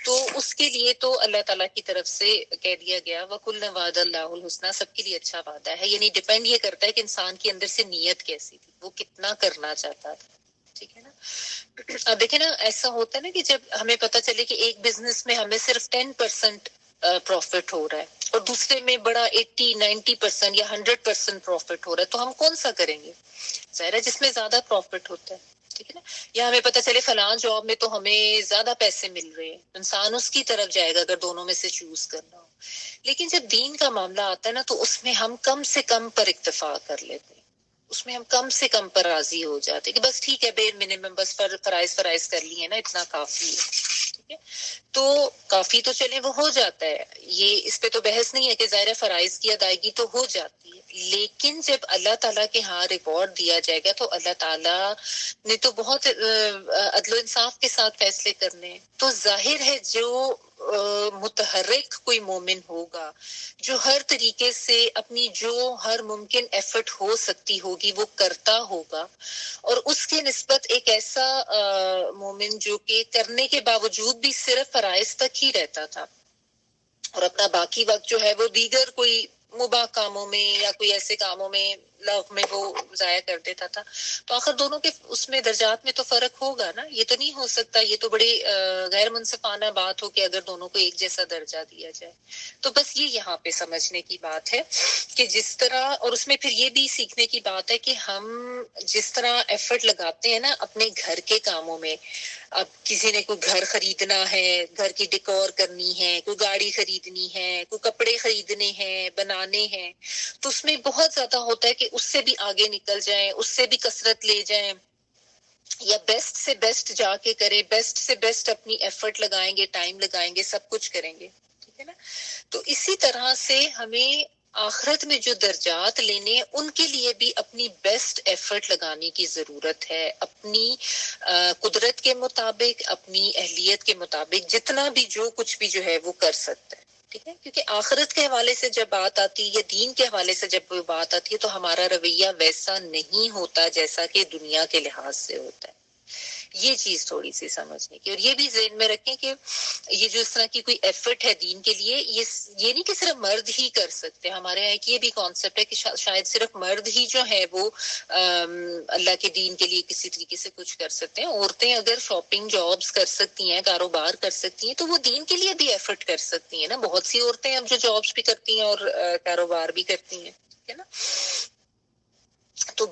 A: تو اس کے لیے تو اللہ تعالیٰ کی طرف سے کہہ دیا گیا وَكُلًّا وَعَدَ اللَّهُ الْحُسْنَىٰ، سب کے لیے اچھا وعدہ ہے. یعنی ڈیپینڈ یہ کرتا ہے کہ انسان کے اندر سے نیت کیسی تھی، وہ کتنا کرنا چاہتا تھا. ٹھیک ہے نا. اب دیکھیں نا، ایسا ہوتا ہے نا کہ جب ہمیں پتہ چلے کہ ایک بزنس میں ہمیں صرف 10% پروفٹ ہو رہا ہے اور دوسرے میں بڑا 80-90% یا 100% پروفٹ ہو رہا ہے، تو ہم کون سا کریں گے؟ ظاہر ہے جس میں زیادہ پروفٹ ہوتا ہے. ٹھیک ہے نا. یا ہمیں پتہ چلے فلاں جاب میں تو ہمیں زیادہ پیسے مل رہے ہیں، انسان اس کی طرف جائے گا اگر دونوں میں سے چوز کرنا ہو. لیکن جب دین کا معاملہ آتا ہے نا تو اس میں ہم کم سے کم پر اکتفا کر لیتے ہیں، اس میں ہم کم سے کم پر راضی ہو جاتے کہ بس ٹھیک ہے، بیر منیمم بس فرائض کر لیے نا، اتنا کافی ہے. ٹھیک ہے، تو کافی تو چلے وہ ہو جاتا ہے، یہ اس پہ تو بحث نہیں ہے کہ ظاہر فرائض کی ادائیگی تو ہو جاتی ہے، لیکن جب اللہ تعالیٰ کے ہاں ریوارڈ دیا جائے گا تو اللہ تعالیٰ نے تو بہت عدل و انصاف کے ساتھ فیصلے کرنے ہیں. تو ظاہر ہے جو متحرک کوئی مومن ہوگا جو ہر طریقے سے اپنی جو ہر ممکن ایفرٹ ہو سکتی ہوگی وہ کرتا ہوگا، اور اس کے نسبت ایک ایسا مومن جو کہ کرنے کے باوجود بھی صرف فرائض تک ہی رہتا تھا اور اپنا باقی وقت جو ہے وہ دیگر کوئی مباح کاموں میں یا کوئی ایسے کاموں میں لو میں وہ ضائع کر دیتا تھا، تو آخر دونوں کے اس میں درجات میں تو فرق ہوگا نا. یہ تو نہیں ہو سکتا، یہ تو بڑی غیر منصفانہ بات ہو کہ اگر دونوں کو ایک جیسا درجہ دیا جائے. تو بس یہ یہاں پہ سمجھنے کی بات ہے کہ جس طرح، اور اس میں پھر یہ بھی سیکھنے کی بات ہے کہ ہم جس طرح ایفرٹ لگاتے ہیں نا اپنے گھر کے کاموں میں، اب کسی نے کوئی گھر خریدنا ہے، گھر کی ڈیکور کرنی ہے، کوئی گاڑی خریدنی ہے، کوئی کپڑے خریدنے ہیں، بنانے ہیں، تو اس میں بہت زیادہ ہوتا ہے کہ اس سے بھی آگے نکل جائیں، اس سے بھی کثرت لے جائیں، یا بیسٹ سے بیسٹ جا کے کریں، بیسٹ سے بیسٹ اپنی ایفرٹ لگائیں گے، ٹائم لگائیں گے، سب کچھ کریں گے. ٹھیک ہے نا. تو اسی طرح سے ہمیں آخرت میں جو درجات لینے ہیں ان کے لیے بھی اپنی بیسٹ ایفرٹ لگانے کی ضرورت ہے، اپنی قدرت کے مطابق، اپنی اہلیت کے مطابق جتنا بھی جو کچھ بھی جو ہے وہ کر سکتا ہے. ٹھیک ہے، کیونکہ آخرت کے حوالے سے جب بات آتی ہے یا دین کے حوالے سے جب بات آتی ہے تو ہمارا رویہ ویسا نہیں ہوتا جیسا کہ دنیا کے لحاظ سے ہوتا ہے. یہ چیز تھوڑی سی سمجھنے کی، اور یہ بھی ذہن میں رکھیں کہ یہ جو اس طرح کی کوئی ایفرٹ ہے دین کے لیے، یہ نہیں کہ صرف مرد ہی کر سکتے. ہمارے یہاں ایک یہ بھی کانسیپٹ ہے کہ شاید صرف مرد ہی جو ہے وہ اللہ کے دین کے لیے کسی طریقے سے کچھ کر سکتے ہیں. عورتیں اگر شاپنگ جابز کر سکتی ہیں، کاروبار کر سکتی ہیں، تو وہ دین کے لیے بھی ایفرٹ کر سکتی ہیں نا. بہت سی عورتیں اب جو جابز بھی کرتی ہیں اور کاروبار بھی کرتی ہیں. ٹھیک ہے نا. تو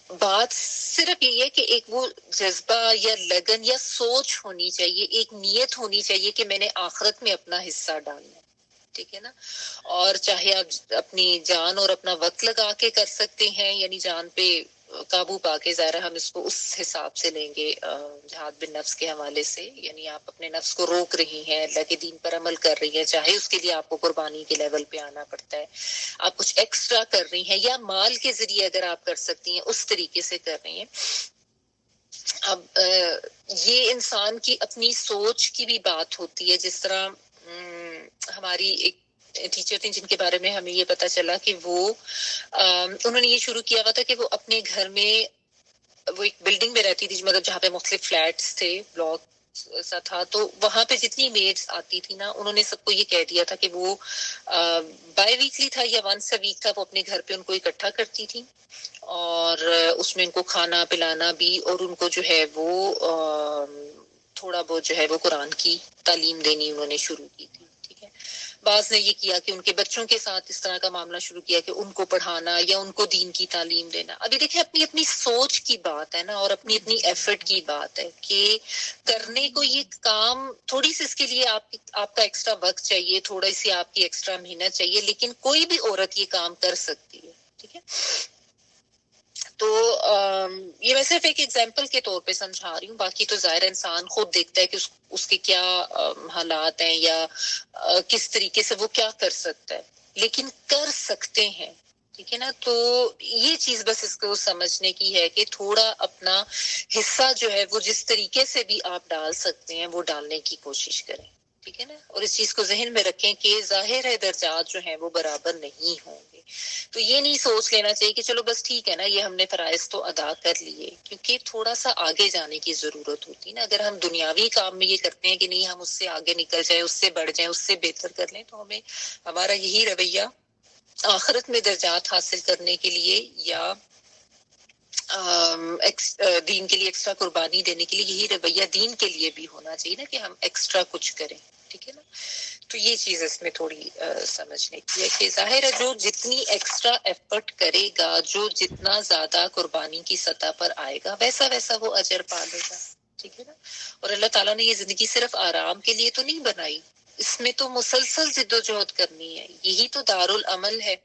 A: بات صرف یہ ہے کہ ایک وہ جذبہ یا لگن یا سوچ ہونی چاہیے، ایک نیت ہونی چاہیے کہ میں نے آخرت میں اپنا حصہ ڈالنا ہے. ٹھیک ہے نا. اور چاہے آپ اپنی جان اور اپنا وقت لگا کے کر سکتے ہیں، یعنی جان پہ قابو پا کے، ظاہر ہم اس کو اس حساب سے لیں گے جہاد بن نفس کے حوالے سے، یعنی آپ اپنے نفس کو روک رہی ہیں، اللہ کے دین پر عمل کر رہی ہیں، چاہے اس کے لیے آپ کو قربانی کے لیول پہ آنا پڑتا ہے، آپ کچھ ایکسٹرا کر رہی ہیں، یا مال کے ذریعے اگر آپ کر سکتی ہیں اس طریقے سے کر رہی ہیں. اب یہ انسان کی اپنی سوچ کی بھی بات ہوتی ہے. جس طرح ہماری ایک ٹیچر تھیں جن کے بارے میں ہمیں یہ پتا چلا کہ وہ انہوں نے یہ شروع کیا ہوا تھا کہ وہ اپنے گھر میں، وہ ایک بلڈنگ میں رہتی تھی، مطلب جہاں پہ مختلف فلیٹس تھے، بلاک سا تھا، تو وہاں پہ جتنی میڈس آتی تھی نا، انہوں نے سب کو یہ کہہ دیا تھا کہ وہ بائی ویکلی تھا یا ونس اے ویک تھا، وہ اپنے گھر پہ ان کو اکٹھا کرتی تھی اور اس میں ان کو کھانا پلانا بھی، اور ان کو جو ہے وہ تھوڑا بہت جو ہے وہ قرآن کی تعلیم دینی انہوں نے شروع کی تھی. ٹھیک ہے. بعض نے یہ کیا کہ ان کے بچوں کے ساتھ اس طرح کا معاملہ شروع کیا کہ ان کو پڑھانا یا ان کو دین کی تعلیم دینا. ابھی دیکھیں اپنی اپنی سوچ کی بات ہے نا, اور اپنی اپنی ایفرٹ کی بات ہے کہ کرنے کو یہ کام تھوڑی سی اس کے لیے آپ کا ایکسٹرا وقت چاہیے, تھوڑی سی آپ کی ایکسٹرا محنت چاہیے, لیکن کوئی بھی عورت یہ کام کر سکتی ہے. ٹھیک ہے, تو یہ میں صرف ایک ایگزامپل کے طور پہ سمجھا رہی ہوں. باقی تو ظاہر انسان خود دیکھتا ہے کہ اس کے کیا حالات ہیں یا کس طریقے سے وہ کیا کر سکتا ہے, لیکن کر سکتے ہیں. ٹھیک ہے نا, تو یہ چیز بس اس کو سمجھنے کی ہے کہ تھوڑا اپنا حصہ جو ہے وہ جس طریقے سے بھی آپ ڈال سکتے ہیں وہ ڈالنے کی کوشش کریں. ٹھیک ہے نا, اور اس چیز کو ذہن میں رکھیں کہ ظاہر ہے درجات جو ہیں وہ برابر نہیں ہوں گے. تو یہ نہیں سوچ لینا چاہیے کہ چلو بس ٹھیک ہے نا, یہ ہم نے فرائض تو ادا کر لیے, کیونکہ تھوڑا سا آگے جانے کی ضرورت ہوتی ہے نا. اگر ہم دنیاوی کام میں یہ کرتے ہیں کہ نہیں ہم اس سے آگے نکل جائیں, اس سے بڑھ جائیں, اس سے بہتر کر لیں, تو ہمیں ہمارا یہی رویہ آخرت میں درجات حاصل کرنے کے لیے یا دین کے لیے ایکسٹرا قربانی دینے کے لیے, یہی رویہ دین کے لیے بھی ہونا چاہیے نا کہ ہم ایکسٹرا کچھ کریں. ٹھیک ہے نا, تو یہ چیز اس میں تھوڑی سمجھنے کی ہے کہ ظاہر ہے جو جتنی ایکسٹرا ایفرٹ کرے گا, جو جتنا زیادہ قربانی کی سطح پر آئے گا, ویسا ویسا وہ اجر پا لے گا. ٹھیک ہے نا, اور اللہ تعالیٰ نے یہ زندگی صرف آرام کے لیے تو نہیں بنائی, اس میں تو مسلسل جد و جہد کرنی ہے. یہی تو دارالعمل ہے,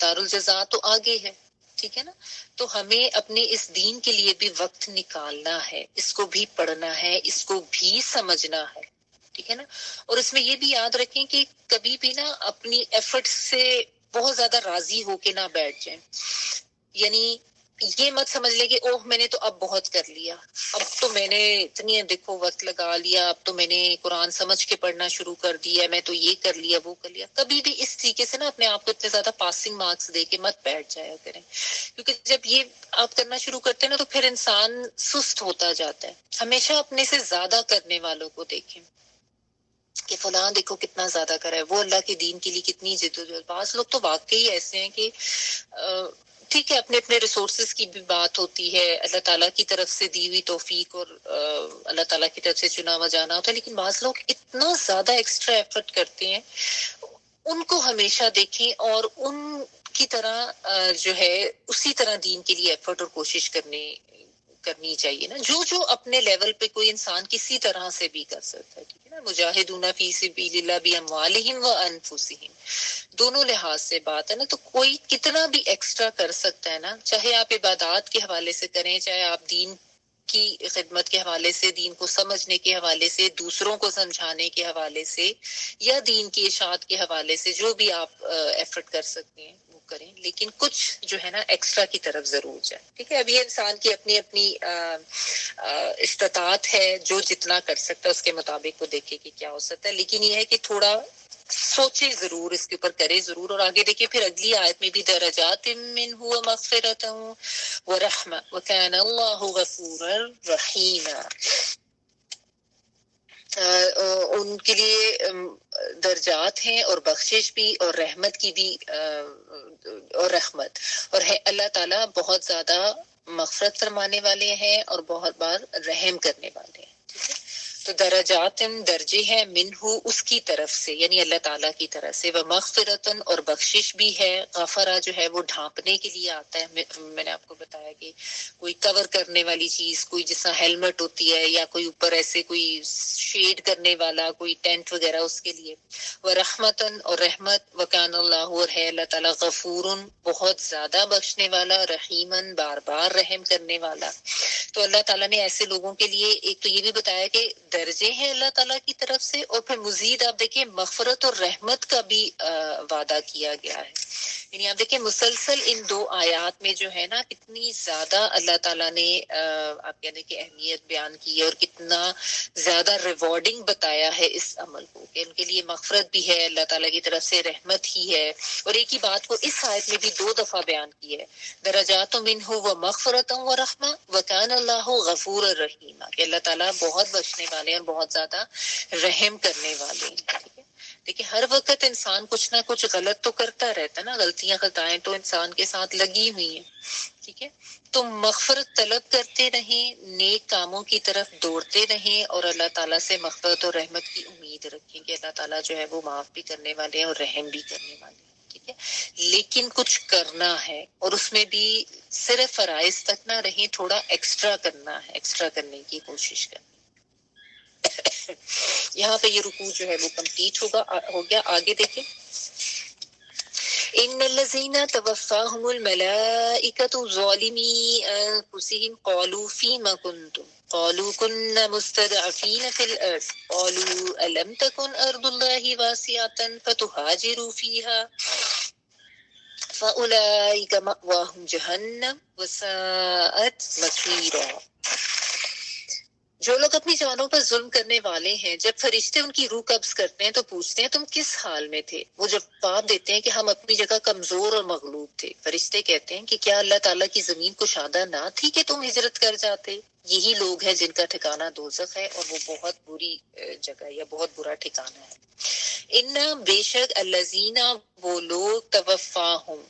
A: دارالجزا تو آگے ہے. ٹھیک ہے نا, تو ہمیں اپنے اس دین کے لیے بھی وقت نکالنا ہے, اس کو بھی پڑھنا ہے, اس کو بھی سمجھنا ہے. ٹھیک ہے نا, اور اس میں یہ بھی یاد رکھیں کہ کبھی بھی نا اپنی ایفرٹ سے بہت زیادہ راضی ہو کے نہ بیٹھ جائیں. یعنی یہ مت سمجھ لیں کہ اوہ میں نے تو اب بہت کر لیا, اب تو میں نے اتنی دیکھو وقت لگا لیا, اب تو میں نے قرآن سمجھ کے پڑھنا شروع کر دیا, میں تو یہ کر لیا وہ کر لیا. کبھی بھی اس طریقے سے نا اپنے آپ کو اتنے زیادہ پاسنگ مارکس دے کے مت بیٹھ جایا کریں, کیونکہ جب یہ آپ کرنا شروع کرتے ہیں نا تو پھر انسان سست ہوتا جاتا ہے. ہمیشہ اپنے سے زیادہ کرنے والوں کو دیکھیں کہ فلاں دیکھو کتنا زیادہ کرا ہے, وہ اللہ کے دین کے لیے کتنی جدوجہد. بعض لوگ تو واقعی ایسے ہیں کہ ٹھیک ہے اپنے اپنے ریسورسز کی بھی بات ہوتی ہے, اللہ تعالیٰ کی طرف سے دی ہوئی توفیق اور اللہ تعالیٰ کی طرف سے چنا ہوا جانا ہوتا ہے, لیکن بعض لوگ اتنا زیادہ ایکسٹرا ایفرٹ کرتے ہیں. ان کو ہمیشہ دیکھیں اور ان کی طرح جو ہے اسی طرح دین کے لیے ایفرٹ اور کوشش کرنی چاہیے نا, جو اپنے لیول پہ کوئی انسان کسی طرح سے بھی کر سکتا ہے. ٹھیک ہے نا, مجاہدون فی سبیل اللہ باموالہم وانفسہم, دونوں لحاظ سے بات ہے نا. تو کوئی کتنا بھی ایکسٹرا کر سکتا ہے نا, چاہے آپ عبادات کے حوالے سے کریں, چاہے آپ دین کی خدمت کے حوالے سے, دین کو سمجھنے کے حوالے سے, دوسروں کو سمجھانے کے حوالے سے, یا دین کی اشاعت کے حوالے سے, جو بھی آپ ایفرٹ کر سکتے ہیں وہ کریں, لیکن کچھ جو ہے نا ایکسٹرا کی طرف ضرور جائیں. ٹھیک ہے, ابھی انسان کی اپنی اپنی استطاعت ہے, جو جتنا کر سکتا ہے اس کے مطابق وہ دیکھے کہ کیا ہو سکتا ہے, لیکن یہ ہے کہ تھوڑا سوچے ضرور, اس کے اوپر کرے ضرور. اور آگے دیکھیے پھر اگلی آیت میں بھی درجات منہ ومغفرۃ ورحمہ وکان اللہ غفورا رحیما, ان کے لیے درجات ہیں اور بخشش بھی اور رحمت کی بھی اور رحمت, اور ہے اللہ تعالیٰ بہت زیادہ مغفرت فرمانے والے ہیں اور بہت بار رحم کرنے والے ہیں. ٹھیک ہے, تو درجات درجے ہیں منہ اس کی طرف سے, یعنی اللہ تعالیٰ کی طرف سے, وہ مغفرتن اور بخشش بھی ہے. غفرہ جو ہے وہ ڈھانپنے کے لیے آتا ہے, میں نے آپ کو بتایا کہ کوئی کور کرنے والی چیز, کوئی جس طرح ہیلمٹ ہوتی ہے, یا کوئی اوپر ایسے کوئی شیڈ کرنے والا کوئی ٹینٹ وغیرہ, اس کے لیے. وہ رحمتن اور رحمت, وکان اللہ اور ہے اللہ تعالیٰ غفورن بہت زیادہ بخشنے والا, رحیمن بار بار رحم کرنے والا. تو اللہ تعالیٰ نے ایسے لوگوں کے لیے ایک تو یہ بھی بتایا کہ درجے ہیں اللہ تعالیٰ کی طرف سے, اور پھر مزید آپ دیکھیں مغفرت اور رحمت کا بھی وعدہ کیا گیا ہے. یعنی آپ دیکھیں مسلسل ان دو آیات میں جو ہے نا کتنی زیادہ اللہ تعالیٰ نے آپ کہنے کی اہمیت بیان کی ہے, اور کتنا زیادہ ریوارڈنگ بتایا ہے اس عمل کو, کہ ان کے لیے مغفرت بھی ہے اللہ تعالیٰ کی طرف سے, رحمت ہی ہے. اور ایک ہی بات کو اس آیت میں بھی 2 دفعہ بیان کی ہے, درجات منہ ومغفرۃ ورحمہ وکان اللہ غفور الرحیم, کہ اللہ تعالیٰ بہت بخشنے والے ہیں اور بہت زیادہ رحم کرنے والے ہیں. ٹھیک ہے, دیکھیں ہر وقت انسان کچھ نہ کچھ غلط تو کرتا رہتا ہے نا, غلطیاں خطائیں تو انسان کے ساتھ لگی ہوئی ہیں. ٹھیک ہے, تم مغفرت طلب کرتے رہیں، نیک کاموں کی طرف دوڑتے رہیں اور اللہ تعالیٰ سے مغفرت اور رحمت کی امید رکھیں کہ اللہ تعالیٰ جو ہے وہ معاف بھی کرنے والے ہیں اور رحم بھی کرنے والے ہیں. ٹھیک ہے، لیکن کچھ کرنا ہے اور اس میں بھی صرف فرائض تک نہ رہیں، تھوڑا ایکسٹرا کرنا ہے، ایکسٹرا کرنے کی کوشش کریں. یہاں پہ یہ رکوع جو ہے وہ کمپلیٹ ہو گیا. آگے دیکھیں. ان الذين توفاهم الملائكة ظالمي انفسهم قالوا فيما كنتم قالوا كنا مستضعفين في الارض قالوا الم تكن ارض الله واسعة فتهاجروا فيها فاولئك مأواهم جهنم وساءت مصيرا. جو لوگ اپنی جانوں پر ظلم کرنے والے ہیں، جب فرشتے ان کی روح قبض کرتے ہیں تو پوچھتے ہیں تم کس حال میں تھے؟ وہ جواب دیتے ہیں کہ ہم اپنی جگہ کمزور اور مغلوب تھے. فرشتے کہتے ہیں کہ کیا اللہ تعالیٰ کی زمین کشادہ نہ تھی کہ تم ہجرت کر جاتے؟ یہی لوگ ہیں جن کا ٹھکانہ دوزخ ہے اور وہ بہت بری جگہ یا بہت برا ٹھکانہ ہے. انا بے شک الذین وہ لوگ توفاہم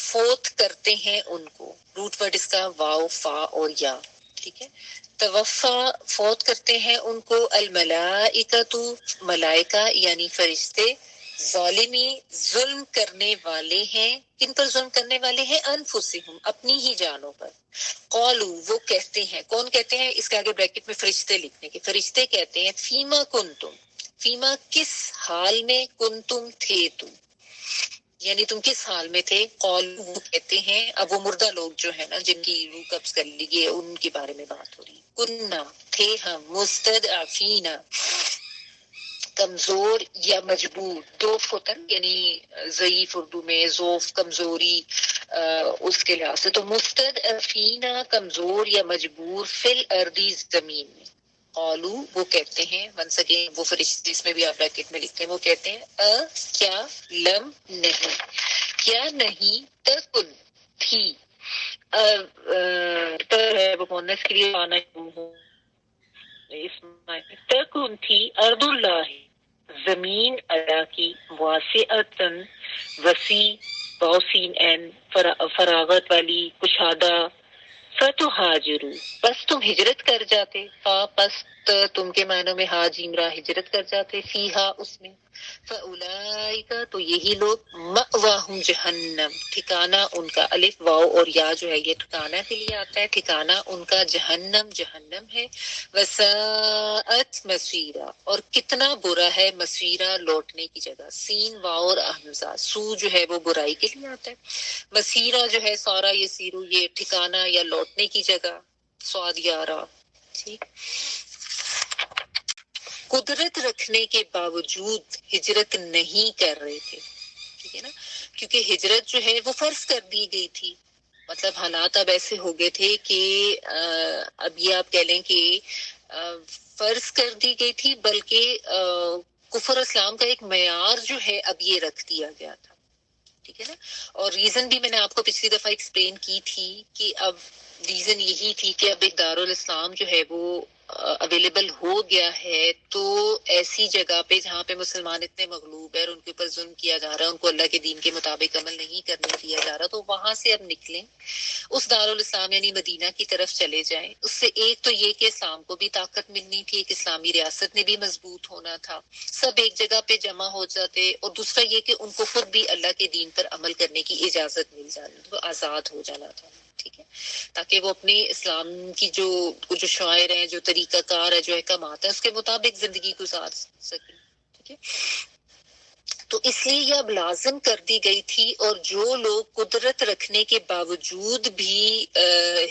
A: فوت کرتے ہیں ان کو. روٹ ورڈ اس کا واو فا اور یا. ٹھیک ہے، توفا فوت کرتے ہیں ان کو، الملائکۃ ملائکہ یعنی فرشتے، ظالمی ظلم کرنے والے ہیں. کن پر ظلم کرنے والے ہیں؟ انفسہم اپنی ہی جانوں پر. قالو وہ کہتے ہیں، کون کہتے ہیں؟ اس کے آگے بریکٹ میں فرشتے لکھنے کے. فرشتے کہتے ہیں فیما کنتم، فیما کس حال میں، کنتم تھے تم، یعنی تم کس حال میں تھے. قالو وہ کہتے ہیں، اب وہ مردہ لوگ جو ہے نا جن کی روح قبض کر لی گئی ان کے بارے میں بات ہو رہی. کننا تھے ہم، مستضعفین کمزور یا مجبور. دوف ہوتا ہے یعنی ضعیف، اردو میں ضعف کمزوری اس کے لحاظ سے. تو مستضعفین کمزور یا مجبور، فی الارض زمین میں. قالو وہ کہتے ہیں، ونس اگین وہ فرشتے اس میں بھی آپ بریکٹ میں لکھتے ہیں، وہ کہتے ہیں کیا لم نہیں، کیا نہیں تکن تھی، وہ مونس کے لیے آنا تکن تھی، ارض اللہ زمین اللہ کی، واسعتن وسیع، باؤسین این فراغت والی، کشادہ، فتحاجرو بس تم ہجرت کر جاتے، فا پس تم کے معنوں میں حاجیم را ہجرت کر جاتے، فیہا اس میں. فاولئک تو یہی لوگ، مأواہم جہنم ٹھکانہ ان کا، الف واو اور یا جو ہے یہ ٹھکانہ کے لیے آتا ہے، ٹھکانہ ان کا جہنم، جہنم ہے. وساءت مصیرا اور کتنا برا ہے، مصیرا لوٹنے کی جگہ. سین واو اور حمزہ، سو جو ہے وہ برائی کے لیے آتا ہے، مصیرا جو ہے سارا یہ سیرو یہ ٹھکانہ یا لوٹنے کی جگہ، سواد یارا. ٹھیک، قدرت رکھنے کے باوجود ہجرت نہیں کر رہے تھے. ٹھیک ہے نا، کیونکہ ہجرت جو ہے وہ فرض کر دی گئی تھی. مطلب حالات اب ایسے ہو گئے تھے کہ اب یہ آپ کہہ لیں کہ فرض کر دی گئی تھی، بلکہ کفر اسلام کا ایک معیار جو ہے اب یہ رکھ دیا گیا تھا. ٹھیک ہے نا، اور ریزن بھی میں نے آپ کو پچھلی دفعہ ایکسپلین کی تھی کہ اب ریزن یہی تھی کہ اب ایک دارالاسلام جو ہے وہ اویلیبل ہو گیا ہے، تو ایسی جگہ پہ جہاں پہ مسلمان اتنے مغلوب ہے اور ان کے اوپر ظلم کیا جا رہا ہے، ان کو اللہ کے دین کے مطابق عمل نہیں کرنے دیا جا رہا، تو وہاں سے اب نکلیں، اس دارالاسلام یعنی مدینہ کی طرف چلے جائیں. اس سے ایک تو یہ کہ اسلام کو بھی طاقت ملنی تھی، ایک اسلامی ریاست نے بھی مضبوط ہونا تھا، سب ایک جگہ پہ جمع ہو جاتے، اور دوسرا یہ کہ ان کو خود بھی اللہ کے دین پر عمل کرنے کی اجازت مل جانی، وہ آزاد ہو جانا تھا. ٹھیک ہے، تاکہ وہ اپنے اسلام کی جو شاعر ہیں، جو طریقہ کار ہے، جو احکامات ہیں، اس کے مطابق زندگی گزار سکیں. ٹھیک ہے، تو اس لیے یہ اب لازم کر دی گئی تھی، اور جو لوگ قدرت رکھنے کے باوجود بھی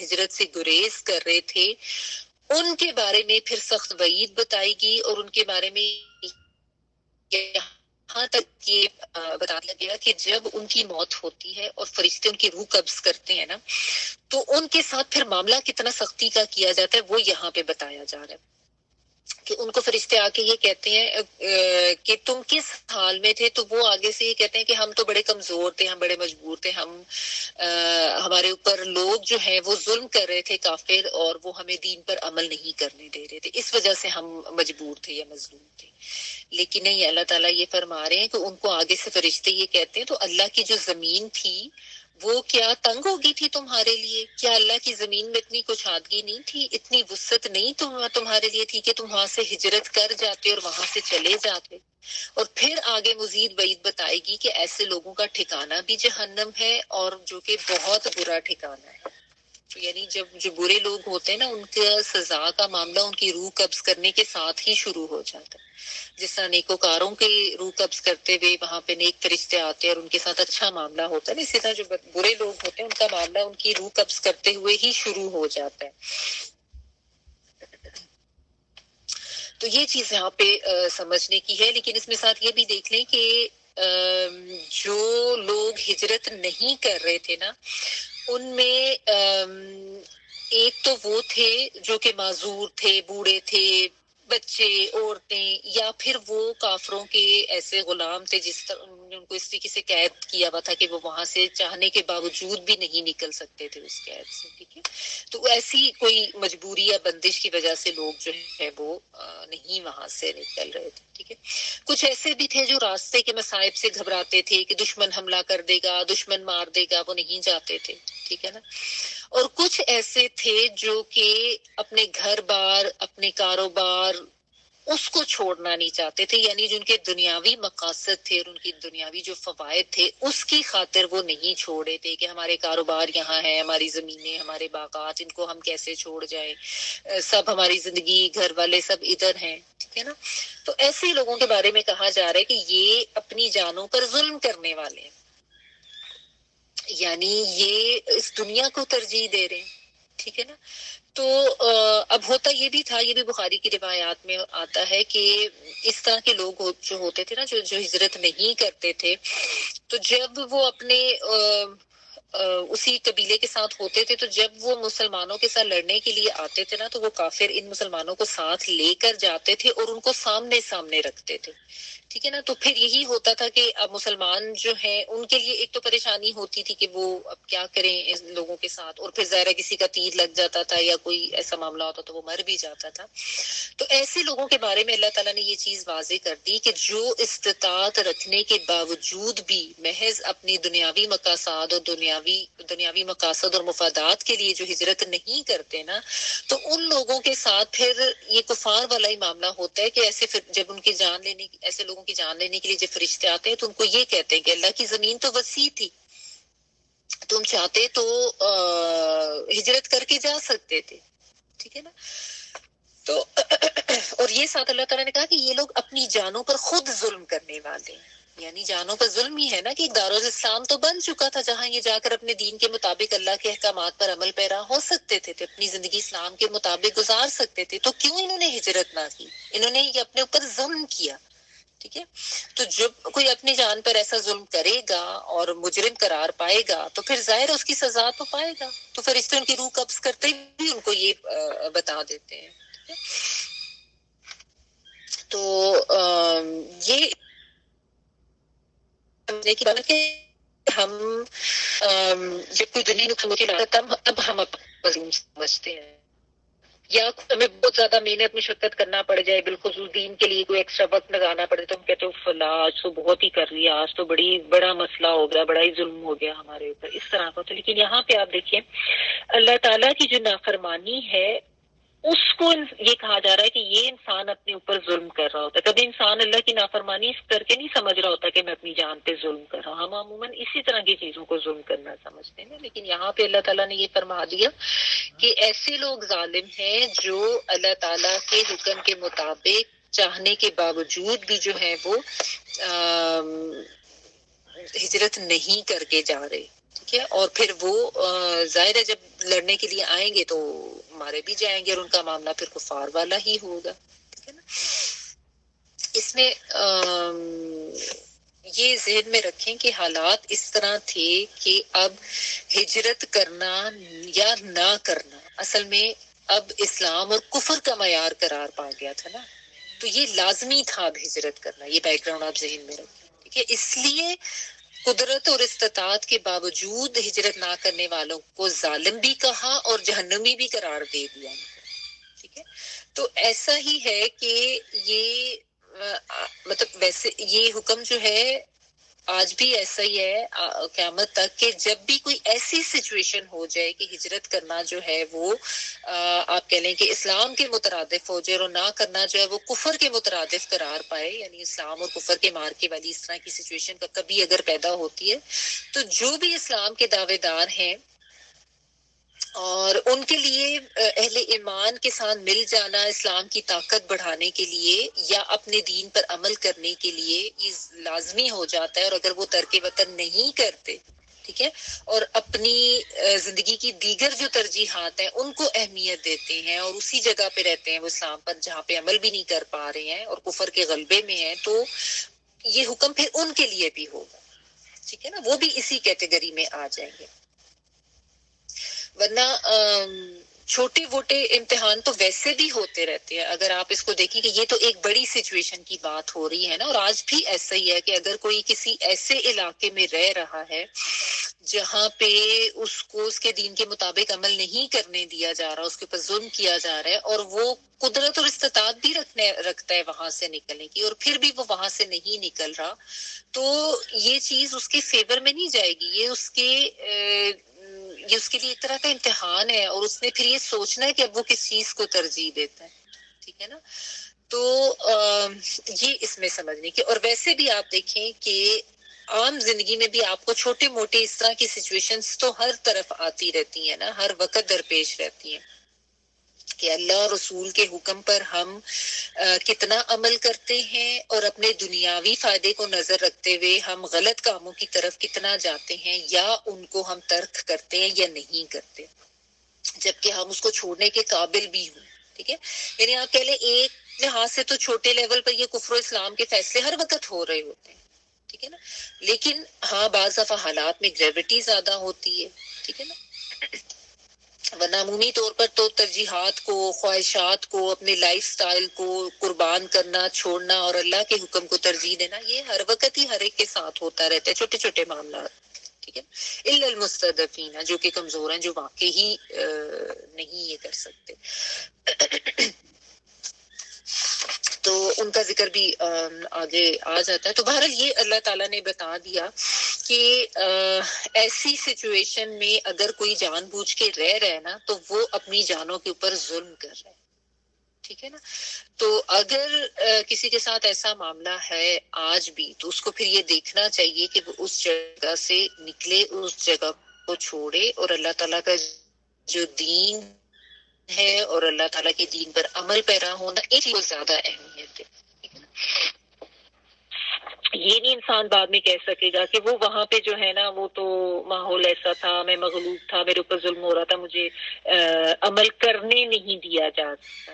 A: ہجرت سے گریز کر رہے تھے، ان کے بارے میں پھر سخت وعید بتائی گی، اور ان کے بارے میں یہاں تک یہ بتا دیا گیا کہ جب ان کی موت ہوتی ہے اور فرشتے ان کی روح قبض کرتے ہیں نا، تو ان کے ساتھ پھر معاملہ کتنا سختی کا کیا جاتا ہے وہ یہاں پہ بتایا جا رہا ہے. کہ ان کو فرشتے آ کے یہ کہتے ہیں کہ تم کس حال میں تھے، تو وہ آگے سے یہ کہتے ہیں کہ ہم تو بڑے کمزور تھے، ہم بڑے مجبور تھے، ہمارے اوپر لوگ جو ہیں وہ ظلم کر رہے تھے کافر، اور وہ ہمیں دین پر عمل نہیں کرنے دے رہے تھے، اس وجہ سے ہم مجبور تھے یا مظلوم تھے. لیکن نہیں، اللہ تعالیٰ یہ فرما رہے ہیں کہ ان کو آگے سے فرشتے یہ کہتے ہیں تو اللہ کی جو زمین تھی وہ کیا تنگ ہوگی تھی تمہارے لیے؟ کیا اللہ کی زمین میں اتنی کشادگی نہیں تھی، اتنی وسعت نہیں تمہارے لیے تھی کہ تم وہاں سے ہجرت کر جاتے اور وہاں سے چلے جاتے؟ اور پھر آگے مزید وعید بتائے گی کہ ایسے لوگوں کا ٹھکانہ بھی جہنم ہے، اور جو کہ بہت برا ٹھکانہ ہے. یعنی جب جو برے لوگ ہوتے ہیں نا، ان کا سزا کا معاملہ ان کی روح قبض کرنے کے ساتھ ہی شروع ہو جاتا ہے. جس طرح نیکوکاروں کے روح قبض کرتے ہوئے وہاں پہ نیک فرشتے آتے ہیں اور ان کے ساتھ اچھا معاملہ ہوتا ہے، اسی طرح جو برے لوگ ہوتے ہیں ان کا معاملہ ان کی روح قبض کرتے ہوئے ہی شروع ہو جاتا ہے. تو یہ چیز یہاں پہ سمجھنے کی ہے. لیکن اس میں ساتھ یہ بھی دیکھ لیں کہ جو لوگ ہجرت نہیں کر رہے تھے نا، ان میں ایک تو وہ تھے جو کہ معذور تھے، بوڑھے تھے، بچے، عورتیں، یا پھر وہ کافروں کے ایسے غلام تھے جس طرح انہوں نے ان کو اس طریقے سے قید کیا ہوا تھا کہ وہ وہاں سے چاہنے کے باوجود بھی نہیں نکل سکتے تھے اس قید سے. ٹھیک ہے، تو ایسی کوئی مجبوری یا بندش کی وجہ سے لوگ جو ہے وہ نہیں وہاں سے نکل رہے تھے. ٹھیک ہے، کچھ ایسے بھی تھے جو راستے کے مصائب سے گھبراتے تھے کہ دشمن حملہ کر دے گا، دشمن مار دے گا، وہ نہیں جاتے تھے. ٹھیک ہے نا. اور کچھ ایسے تھے جو کہ اپنے گھر بار، اپنے کاروبار، اس کو چھوڑنا نہیں چاہتے تھے. یعنی جن کے دنیاوی مقاصد تھے اور ان کی دنیاوی جو فوائد تھے اس کی خاطر وہ نہیں چھوڑے تھے کہ ہمارے کاروبار یہاں ہے، ہماری زمینیں، ہمارے باغات، ان کو ہم کیسے چھوڑ جائیں، سب ہماری زندگی، گھر والے سب ادھر ہیں. ٹھیک ہے نا. تو ایسے لوگوں کے بارے میں کہا جا رہا ہے کہ یہ اپنی جانوں پر ظلم کرنے والے ہیں. یعنی یہ اس دنیا کو ترجیح دے رہے ہیں. ٹھیک ہے نا. تو اب ہوتا یہ بھی تھا، یہ بھی بخاری کی روایات میں آتا ہے کہ اس طرح کے لوگ جو ہوتے تھے نا، جو ہجرت نہیں کرتے تھے، تو جب وہ اپنے اسی قبیلے کے ساتھ ہوتے تھے، تو جب وہ مسلمانوں کے ساتھ لڑنے کے لیے آتے تھے نا، تو وہ کافر ان مسلمانوں کو ساتھ لے کر جاتے تھے اور ان کو سامنے سامنے رکھتے تھے. ٹھیک ہے نا. تو پھر یہی ہوتا تھا کہ اب مسلمان جو ہیں ان کے لیے ایک تو پریشانی ہوتی تھی کہ وہ اب کیا کریں ان لوگوں کے ساتھ، اور پھر ظاہر کسی کا تیر لگ جاتا تھا یا کوئی ایسا معاملہ ہوتا تو وہ مر بھی جاتا تھا. تو ایسے لوگوں کے بارے میں اللہ تعالیٰ نے یہ چیز واضح کر دی کہ جو استطاعت رکھنے کے باوجود بھی محض اپنی دنیاوی مقاصد اور دنیاوی مقاصد اور مفادات کے لیے جو ہجرت نہیں کرتے نا، تو ان لوگوں کے ساتھ پھر یہ کفار والا ہی معاملہ ہوتا ہے کہ ایسے جب ان کی جان لینے، ایسے لوگوں کی جان لینے کے لیے جب فرشتے آتے ہیں تو ان کو یہ کہتے ہیں کہ اللہ کی زمین تو وسیع تھی، تم چاہتے تو ہجرت کر کے جا سکتے تھے. ٹھیک ہے نا. تو اور یہ ساتھ اللہ تعالیٰ نے کہا کہ یہ لوگ اپنی جانوں پر خود ظلم کرنے والے ہیں. یعنی جانوں پر ظلم ہی ہے نا کہ دارالاسلام تو بن چکا تھا جہاں یہ جا کر اپنے دین کے مطابق اللہ کے احکامات پر عمل پیرا ہو سکتے تھے، اپنی زندگی اسلام کے مطابق گزار سکتے تھے. تو کیوں انہوں نے ہجرت نہ کی؟ انہوں نے یہ اپنے اوپر ظلم کیا. ٹھیک ہے. تو جب کوئی اپنی جان پر ایسا ظلم کرے گا اور مجرم قرار پائے گا تو پھر ظاہر اس کی سزا تو پائے گا. تو پھر اس سے ان کی روح قبض کرتے بھی ان کو یہ بتا دیتے ہیں. تو یہ سمجھنے کی بات ہے کہ ہم جب کوئی دنیا نقصان کی لگتا تب ہم مظلوم سمجھتے ہیں، یا ہمیں بہت زیادہ محنت مشقت کرنا پڑ جائے، بالخصوص دین کے لیے کوئی ایکسٹرا وقت لگانا پڑے تو ہم کہتے ہو فلاں آج تو بہت ہی کر لیا، آج تو بڑا مسئلہ ہو گیا، بڑا ہی ظلم ہو گیا ہمارے اوپر، اس طرح کا. تو لیکن یہاں پہ آپ دیکھیں اللہ تعالیٰ کی جو نافرمانی ہے اس کو یہ کہا جا رہا ہے کہ یہ انسان اپنے اوپر ظلم کر رہا ہوتا ہے. کبھی انسان اللہ کی نافرمانی کر کے نہیں سمجھ رہا ہوتا کہ میں اپنی جان پہ ظلم کر رہا ہوں. ہم عموماً اسی طرح کی چیزوں کو ظلم کرنا سمجھتے ہیں. لیکن یہاں پہ اللہ تعالیٰ نے یہ فرما دیا کہ ایسے لوگ ظالم ہیں جو اللہ تعالیٰ کے حکم کے مطابق چاہنے کے باوجود بھی جو ہے وہ ہجرت نہیں کر کے جا رہے. ٹھیک ہے. اور پھر وہ ظاہر ہے جب لڑنے کے لیے آئیں گے تو مارے بھی جائیں گے اور ان کا معاملہ پھر کفار والا ہی ہوگا. ٹھیک ہے نا. اس میں یہ ذہن میں رکھیں کہ حالات اس طرح تھے کہ اب ہجرت کرنا یا نہ کرنا اصل میں اب اسلام اور کفر کا معیار قرار پا گیا تھا نا. تو یہ لازمی تھا اب ہجرت کرنا. یہ بیک گراؤنڈ آپ ذہن میں رکھیں. ٹھیک ہے. اس لیے قدرت اور استطاعت کے باوجود ہجرت نہ کرنے والوں کو ظالم بھی کہا اور جہنمی بھی قرار دے دیا. ٹھیک ہے. تو ایسا ہی ہے کہ یہ مطلب ویسے یہ حکم جو ہے آج بھی ایسا ہی ہے قیامت تک کہ جب بھی کوئی ایسی سچویشن ہو جائے کہ ہجرت کرنا جو ہے وہ آپ کہہ لیں کہ اسلام کے مترادف ہو جائے اور نہ کرنا جو ہے وہ کفر کے مترادف قرار پائے، یعنی اسلام اور کفر کے مارکے والی اس طرح کی سچویشن کا کبھی اگر پیدا ہوتی ہے تو جو بھی اسلام کے دعوے دار ہیں اور ان کے لیے اہل ایمان کے ساتھ مل جانا اسلام کی طاقت بڑھانے کے لیے یا اپنے دین پر عمل کرنے کے لیے یہ لازمی ہو جاتا ہے، اور اگر وہ ترک وطن نہیں کرتے، ٹھیک ہے، اور اپنی زندگی کی دیگر جو ترجیحات ہیں ان کو اہمیت دیتے ہیں اور اسی جگہ پہ رہتے ہیں وہ اسلام پر جہاں پہ عمل بھی نہیں کر پا رہے ہیں اور کفر کے غلبے میں ہیں، تو یہ حکم پھر ان کے لیے بھی ہوگا، ٹھیک ہے نا، وہ بھی اسی کیٹیگری میں آ جائیں گے۔ ورنہ چھوٹے موٹے امتحان تو ویسے بھی ہوتے رہتے ہیں، اگر آپ اس کو دیکھیں کہ یہ تو ایک بڑی سچویشن کی بات ہو رہی ہے نا، اور آج بھی ایسا ہی ہے کہ اگر کوئی کسی ایسے علاقے میں رہ رہا ہے جہاں پہ اس کو اس کے دین کے مطابق عمل نہیں کرنے دیا جا رہا، اس کے اوپر ظلم کیا جا رہا ہے، اور وہ قدرت اور استطاعت بھی رکھتا ہے وہاں سے نکلنے کی، اور پھر بھی وہ وہاں سے نہیں نکل رہا، تو یہ چیز اس کے فیور میں نہیں جائے گی، یہ اس کے لیے ایک طرح کا امتحان ہے، اور اس نے پھر یہ سوچنا ہے کہ اب وہ کس چیز کو ترجیح دیتا ہے، ٹھیک ہے نا۔ تو یہ اس میں سمجھنے کی، اور ویسے بھی آپ دیکھیں کہ عام زندگی میں بھی آپ کو چھوٹے موٹے اس طرح کی سچویشنز تو ہر طرف آتی رہتی ہیں نا، ہر وقت درپیش رہتی ہیں کہ اللہ اور رسول کے حکم پر ہم کتنا عمل کرتے ہیں، اور اپنے دنیاوی فائدے کو نظر رکھتے ہوئے ہم غلط کاموں کی طرف کتنا جاتے ہیں یا ان کو ہم ترک کرتے ہیں یا نہیں کرتے، جبکہ ہم اس کو چھوڑنے کے قابل بھی ہوں، ٹھیک ہے۔ یعنی آپ کہہ لیں ایک لحاظ سے تو چھوٹے لیول پر یہ کفر و اسلام کے فیصلے ہر وقت ہو رہے ہوتے ہیں، ٹھیک ہے نا، لیکن ہاں بعض دفعہ حالات میں گریوٹی زیادہ ہوتی ہے، ٹھیک ہے نا، ورنہ عمومی طور پر تو ترجیحات کو، خواہشات کو، اپنے لائف سٹائل کو قربان کرنا، چھوڑنا اور اللہ کے حکم کو ترجیح دینا، یہ ہر وقت ہی ہر ایک کے ساتھ ہوتا رہتا ہے، چھوٹے چھوٹے معاملات، ٹھیک ہے، الا المستضعفین، جو کہ کمزور ہیں، جو واقعی ہی نہیں یہ کر سکتے، تو ان کا ذکر بھی آگے آ جاتا ہے۔ تو بہرحال یہ اللہ تعالیٰ نے بتا دیا کہ ایسی سچویشن میں اگر کوئی جان بوجھ کے رہ رہا ہے نا تو وہ اپنی جانوں کے اوپر ظلم کر رہا ہے، ٹھیک ہے نا۔ تو اگر کسی کے ساتھ ایسا معاملہ ہے آج بھی، تو اس کو پھر یہ دیکھنا چاہیے کہ وہ اس جگہ سے نکلے، اس جگہ کو چھوڑے، اور اللہ تعالیٰ کا جو دین ہے اور اللہ تعالیٰ کے دین پر عمل پیرا ہونا ایک بہت زیادہ اہمیت ہے۔ یہ نہیں انسان بعد میں کہہ سکے گا کہ وہ وہاں پہ جو ہے نا وہ تو ماحول ایسا تھا، میں مغلوب تھا، میرے اوپر ظلم ہو رہا تھا، مجھے عمل کرنے نہیں دیا جا سکتا۔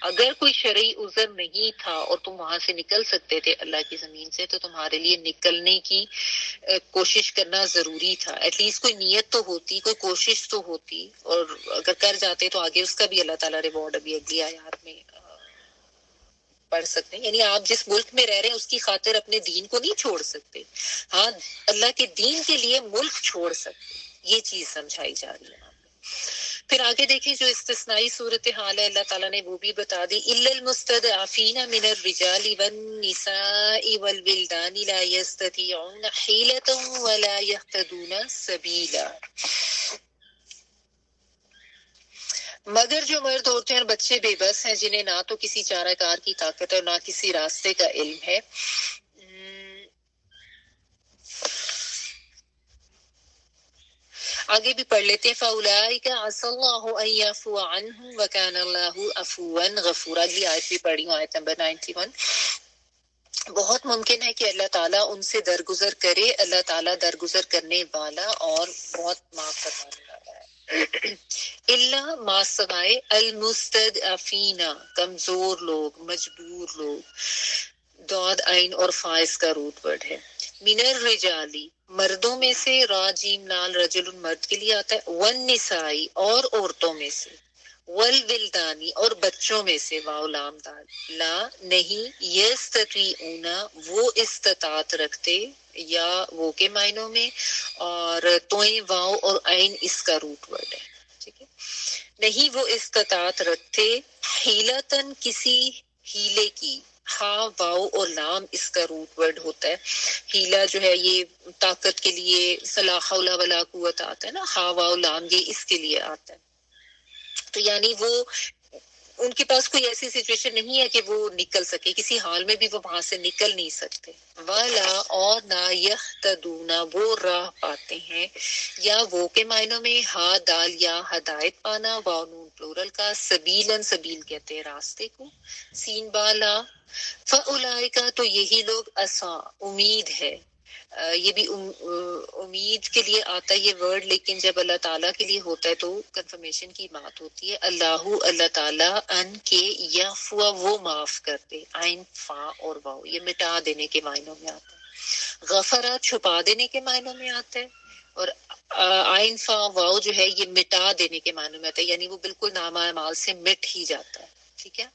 A: اگر کوئی شرعی عذر نہیں تھا اور تم وہاں سے نکل سکتے تھے اللہ کی زمین سے، تو تمہارے لیے نکلنے کی کوشش کرنا ضروری تھا، ایٹ لیسٹ کوئی نیت تو ہوتی، کوئی کوشش تو ہوتی، اور اگر کر جاتے تو آگے اس کا بھی اللہ تعالیٰ ریوارڈ ابھی اگلی آیات میں پڑھ سکتے ہیں۔ یعنی آپ جس ملک میں رہ رہے ہیں اس کی خاطر اپنے دین کو نہیں چھوڑ سکتے، ہاں اللہ کے دین کے لیے ملک چھوڑ سکتے، یہ چیز سمجھائی جا رہی ہے۔ پھر آگے دیکھیں جو استثنائی صورتحال ہے اللہ تعالیٰ نے وہ بھی بتا دی، الا المستضعفین من الرجال والنساء والولدان لا يستطيعون حیلة ولا يهتدون سبیلا، مگر جو مرد عورتیں اور بچے بے بس ہیں جنہیں نہ تو کسی چارہ کار کی طاقت اور نہ کسی راستے کا علم ہے، آگے بھی پڑھ لیتے ہیں، فَأُولَٰئِكَ عَسَى اللَّهُ أَن يَعْفُوَ عَنْهُمْ وَكَانَ اللَّهُ عَفُوًّا غَفُورًا۔ اگلی آیت بھی پڑھی ہوں، آیت نمبر 91۔ بہت ممکن ہے کہ اللہ تعالیٰ ان سے درگزر کرے، اللہ تعالیٰ درگزر کرنے والا اور بہت معاف کرنے والا ہے۔ اللہ ما سوائے المستضعفین، کمزور لوگ، مجبور لوگ، داد عین اور فائز کا روٹ ورڈ ہے، من الرجالی مردوں میں سے، را جیم لال رجل مرد کے لیے آتا ہے، والنسائی اور عورتوں میں سے، والولدانی اور بچوں میں سے، واو لام دال، لا نہیں، یستطیعون وہ استطاعت رکھتے، یا وہ کے معنوں میں، اور توئیں واو اور عین اس کا روٹ ورڈ ہے، ٹھیک ہے، نہیں وہ استطاعت رکھتے، حیلتن کسی ہیلے کی، ہا واؤ اور لام اس کا روٹ ورڈ ہوتا ہے. ہیلا جو ہے یہ طاقت کے لیے، لا حول ولا قوت آتا ہے نا، ہا واؤ لام یہ اس کے لیے آتا ہے. تو یعنی وہ ان کے پاس کوئی ایسی سچویشن نہیں ہے کہ وہ نکل سکے، کسی حال میں بھی وہ وہاں سے نکل نہیں سکتے. والا اور نہ یہتدون وہ راہ پاتے ہیں، یا وہ کے معنوں میں ہا دال یا ہدایت پانا، واو نون پلورل کا، سبیلن سبیل کہتے ہیں راستے کو، سین بالا. فاولئک تو یہی لوگ اسا امید ہے. یہ بھی امید کے لیے آتا ہے یہ ورڈ، لیکن جب اللہ تعالیٰ کے لیے ہوتا ہے تو کنفرمیشن کی بات ہوتی ہے. اللہ تعالیٰ ان کے یعفو وہ معاف کرتے، عین فا اور واو یہ مٹا دینے کے معنوں میں آتا ہے. غفرا چھپا دینے کے معنوں میں آتا ہے، اور عین فا واو جو ہے یہ مٹا دینے کے معنوں میں آتا ہے، یعنی وہ بالکل نامہ اعمال سے مٹ ہی جاتا ہے. ٹھیک ہے.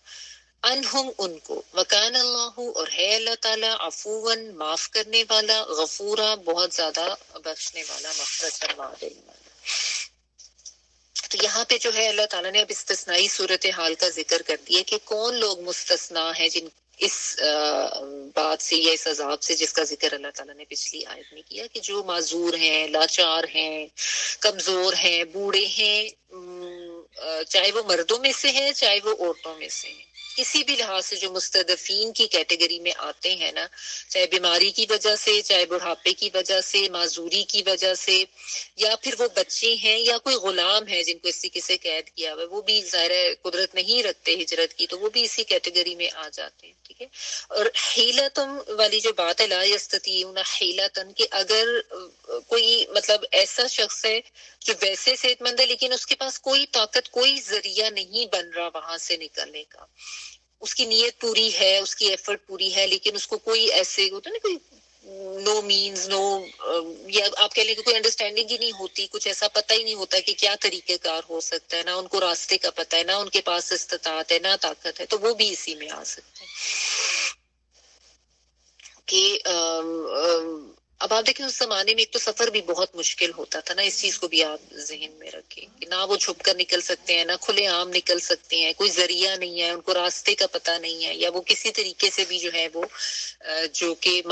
A: انہم ان کو، وکان اللہ اور ہے اللہ تعالیٰ، عفواً معاف کرنے والا، غفورا بہت زیادہ بخشنے والا، مغفرت فرما دینے والا. تو یہاں پہ جو ہے اللہ تعالیٰ نے اب استثنائی صورتحال کا ذکر کر دیا کہ کون لوگ مستثنا ہیں جن اس بات سے یا اس عذاب سے جس کا ذکر اللہ تعالیٰ نے پچھلی آیت میں کیا، کہ جو معذور ہیں، لاچار ہیں، کمزور ہیں، بوڑھے ہیں، چاہے وہ مردوں میں سے ہیں چاہے وہ عورتوں میں سے ہیں، کسی بھی لحاظ سے جو مستضعفین کی کیٹیگری میں آتے ہیں نا، چاہے بیماری کی وجہ سے، چاہے بڑھاپے کی وجہ سے، معذوری کی وجہ سے، یا پھر وہ بچے ہیں یا کوئی غلام ہے جن کو اسی کسی قید کیا ہوا ہے، وہ بھی ظاہر قدرت نہیں رکھتے ہجرت کی، تو وہ بھی اسی کیٹیگری میں آ جاتے ہیں. ٹھیک ہے. اور حیلتم والی جو بات ہے، لا یستطیعون حیلتن، کہ اگر کوئی مطلب ایسا شخص ہے جو ویسے صحت مند ہے لیکن اس کے پاس کوئی طاقت، کوئی ذریعہ نہیں بن رہا وہاں سے نکلنے کا، اس کی نیت پوری ہے، اس کی ایفرٹ پوری ہے، لیکن اس کو کوئی ایسے ہوتا نا، کوئی نو مینز نو، یا آپ کہہ لیں کہ کوئی انڈرسٹینڈنگ ہی نہیں ہوتی، کچھ ایسا پتہ ہی نہیں ہوتا کہ کیا طریقہ کار ہو سکتا ہے، نہ ان کو راستے کا پتہ ہے، نہ ان کے پاس استطاعت ہے، نہ طاقت ہے، تو وہ بھی اسی میں آ سکتے ہیں. کہ اب آپ دیکھیں اس زمانے میں ایک تو سفر بھی بہت مشکل ہوتا تھا نا، اس چیز کو بھی آپ ذہن میں رکھیں کہ نہ وہ چھپ کر نکل سکتے ہیں، نہ کھلے عام نکل سکتے ہیں، کوئی ذریعہ نہیں ہے، ان کو راستے کا پتہ نہیں ہے، یا وہ کسی طریقے سے بھی جو ہے وہ جو کہ